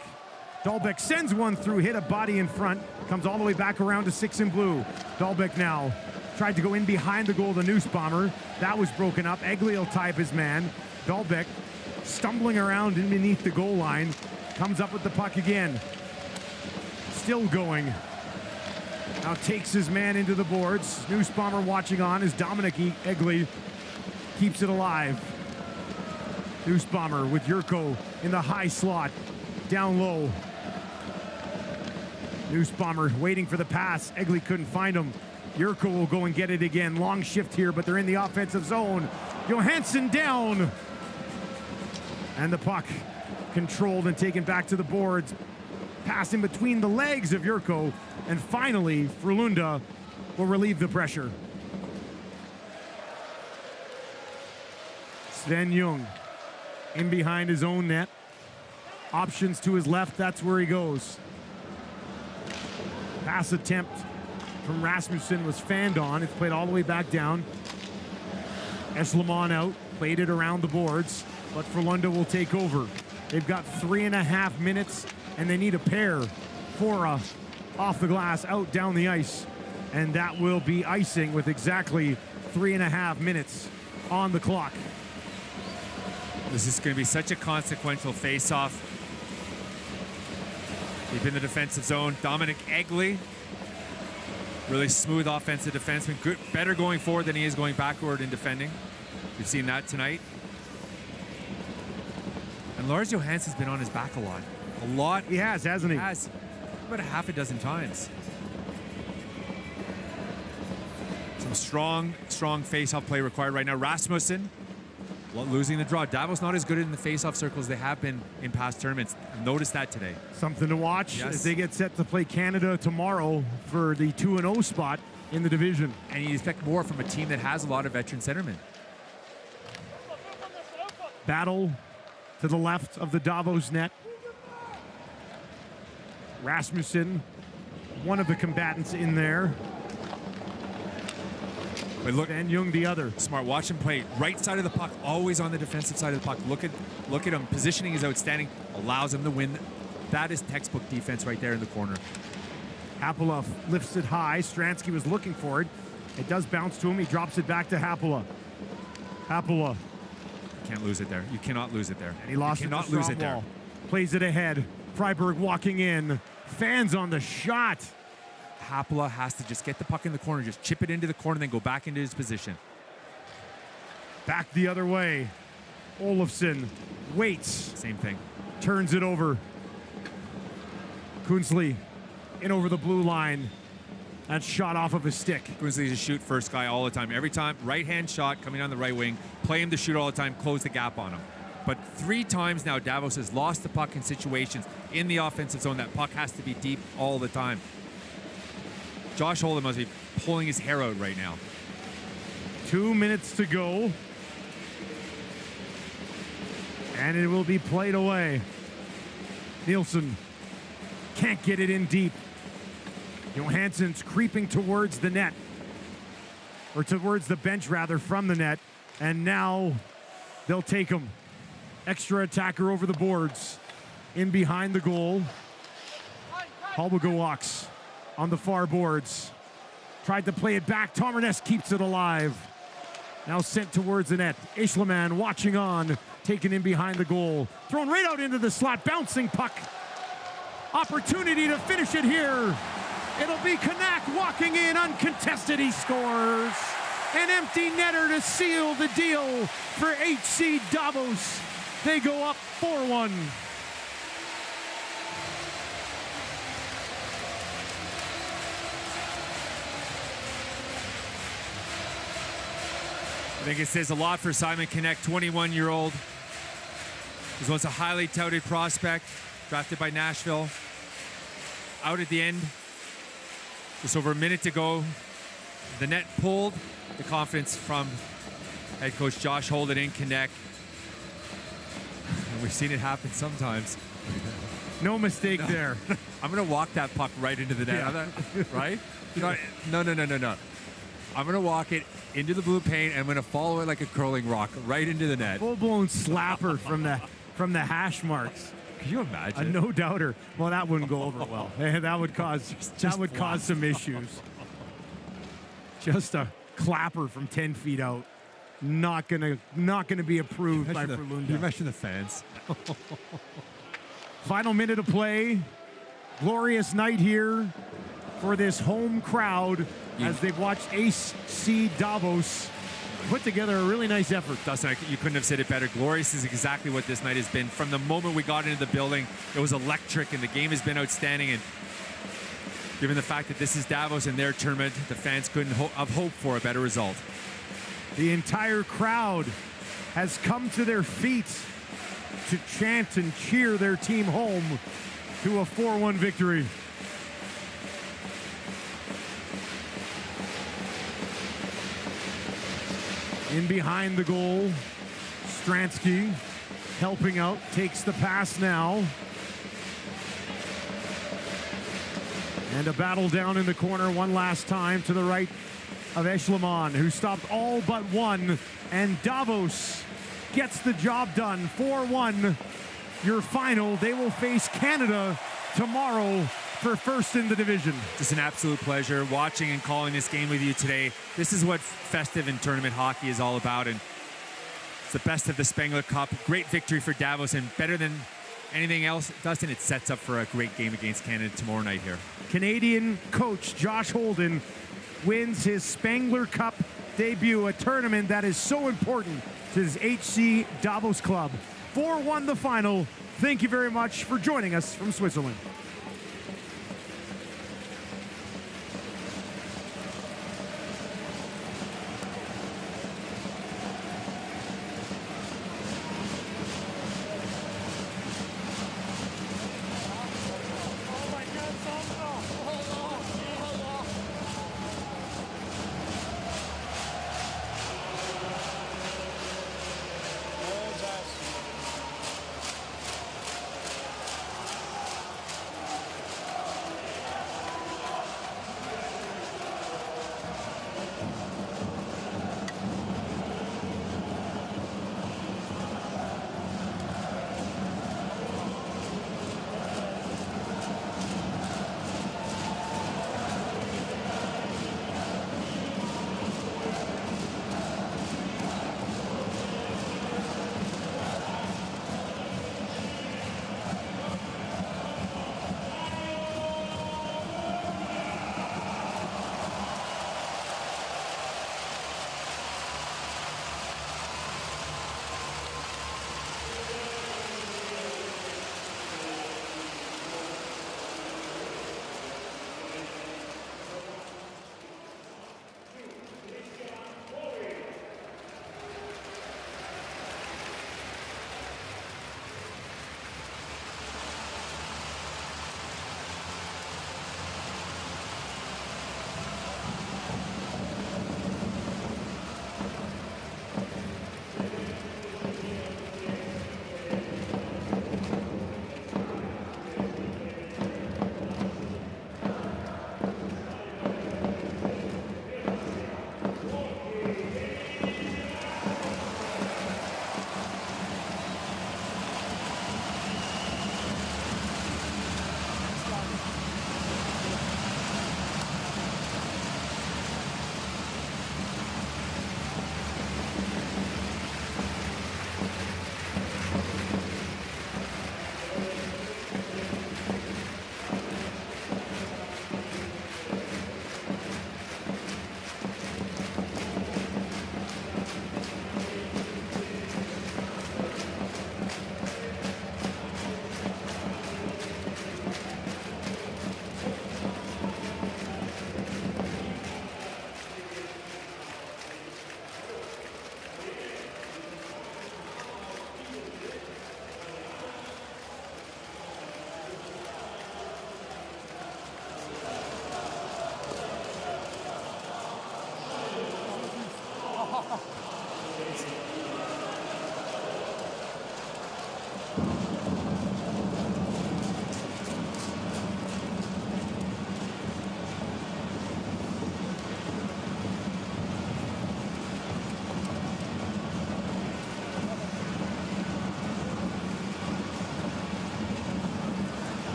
Dahlbeck sends one through, hit a body in front, comes all the way back around to 6 in blue. Dahlbeck now tried to go in behind the goal, the Nussbaumer. That was broken up. Egli will tie up his man. Dahlbeck stumbling around in beneath the goal line. Comes up with the puck again. Still going. Now takes his man into the boards. Nussbaumer watching on as Dominic Egli keeps it alive. Nussbaumer with Jurko in the high slot. Down low. Nussbaumer waiting for the pass. Egli couldn't find him. Jurko will go and get it again. Long shift here, but they're in the offensive zone. Johansson down. And the puck controlled and taken back to the boards. Pass in between the legs of Jurko. And finally, Frölunda will relieve the pressure. Sven Ljung in behind his own net. Options to his left, that's where he goes. Pass attempt from Rasmussen was fanned on. It's played all the way back down. Ischleman out, played it around the boards, but Frölunda will take over. They've got 3.5 minutes, and they need a pair. Fora off the glass, out down the ice, and that will be icing with exactly 3.5 minutes on the clock. This is going to be such a consequential face-off. Deep in the defensive zone, Dominic Egli, really smooth offensive defenseman, good, better going forward than he is going backward in defending. We've seen that tonight. And Lars Johansson's been on his back a lot. A lot. He has, hasn't he? Has. About a half a dozen times. Some strong face-off play required right now. Rasmussen losing the draw. Davos not as good in the face-off circles they have been in past tournaments. I've noticed that today. Something to watch Yes. as they get set to play Canada tomorrow for the 2-0 spot in the division. And you expect more from a team that has a lot of veteran centermen. Battle to the left of the Davos net. Rasmussen, one of the combatants in there. But look, Van Jung the other. smart. Watch him play. Right side of the puck, always on the defensive side of the puck. Look at him. Positioning is outstanding. Allows him to win. That is textbook defense right there in the corner. Hapola lifts it high. Stransky was looking for it. It does bounce to him. He drops it back to Hapola. Hapola. Can't lose it there. You cannot lose it there. And he lost you it cannot to lose it there. Stromwall. Plays it ahead. Freiberg walking in. Fans on the shot. Hapola has to just get the puck in the corner, just chip it into the corner, then go back into his position. Back the other way. Olofsson waits. Same thing. Turns it over. Kunzli in over the blue line. That shot off of his stick. Grizzlies a shoot first guy all the time. Every time, right-hand shot coming on the right wing, play him to shoot all the time, close the gap on him. But 3 times now, Davos has lost the puck in situations in the offensive zone. That puck has to be deep all the time. Josh Holden must be pulling his hair out right now. 2 minutes to go. And it will be played away. Nielsen can't get it in deep. Johansson's creeping towards the net. Or towards the bench, rather, from the net. And now they'll take him. Extra attacker over the boards. In behind the goal. Halbago walks on the far boards. Tried to play it back. Tomarnes keeps it alive. Now sent towards the net. Eschleman watching on. Taken in behind the goal. Thrown right out into the slot. Bouncing puck. Opportunity to finish it here. It'll be Kanak walking in uncontested. He scores. An empty netter to seal the deal for HC Davos. They go up 4-1. I think it says a lot for Simon Kanek, 21-year-old. He's once a highly touted prospect, drafted by Nashville. Out at the end, just over a minute to go. The net pulled. The confidence from head coach Josh Holden in Kanek. And we've seen it happen sometimes. No mistake there. I'm going to walk that puck right into the net. Yeah. Right? No. I'm going to walk it into the blue paint, and I'm going to follow it like a curling rock right into the net. Full-blown slapper from the hash marks. Can you imagine? A no doubter. Well, that wouldn't go over well. That would cause cause some issues. Just a clapper from 10 feet out. Not gonna be approved by Frölunda. You mentioned the fans. Final minute of play. Glorious night here for this home crowd as they've watched HC Davos put together a really nice effort. Dustin, you couldn't have said it better. Glorious is exactly what this night has been. From the moment we got into the building, it was electric, and the game has been outstanding. And given the fact that this is Davos and their tournament, the fans couldn't have hoped for a better result. The entire crowd has come to their feet to chant and cheer their team home to a 4-1 victory. In behind the goal, Stransky helping out, takes the pass now. And a battle down in the corner one last time to the right of Eschleman, who stopped all but one. And Davos gets the job done. 4-1, your final. They will face Canada tomorrow for first in the division. Just an absolute pleasure watching and calling this game with you today. This is what festive and tournament hockey is all about, and it's the best of the Spengler Cup. Great victory for Davos, and better than anything else, Dustin, it sets up for a great game against Canada tomorrow night here. Canadian coach Josh Holden wins his Spengler Cup debut, a tournament that is so important to his HC Davos club. 4-1 the final. Thank you very much for joining us from Switzerland.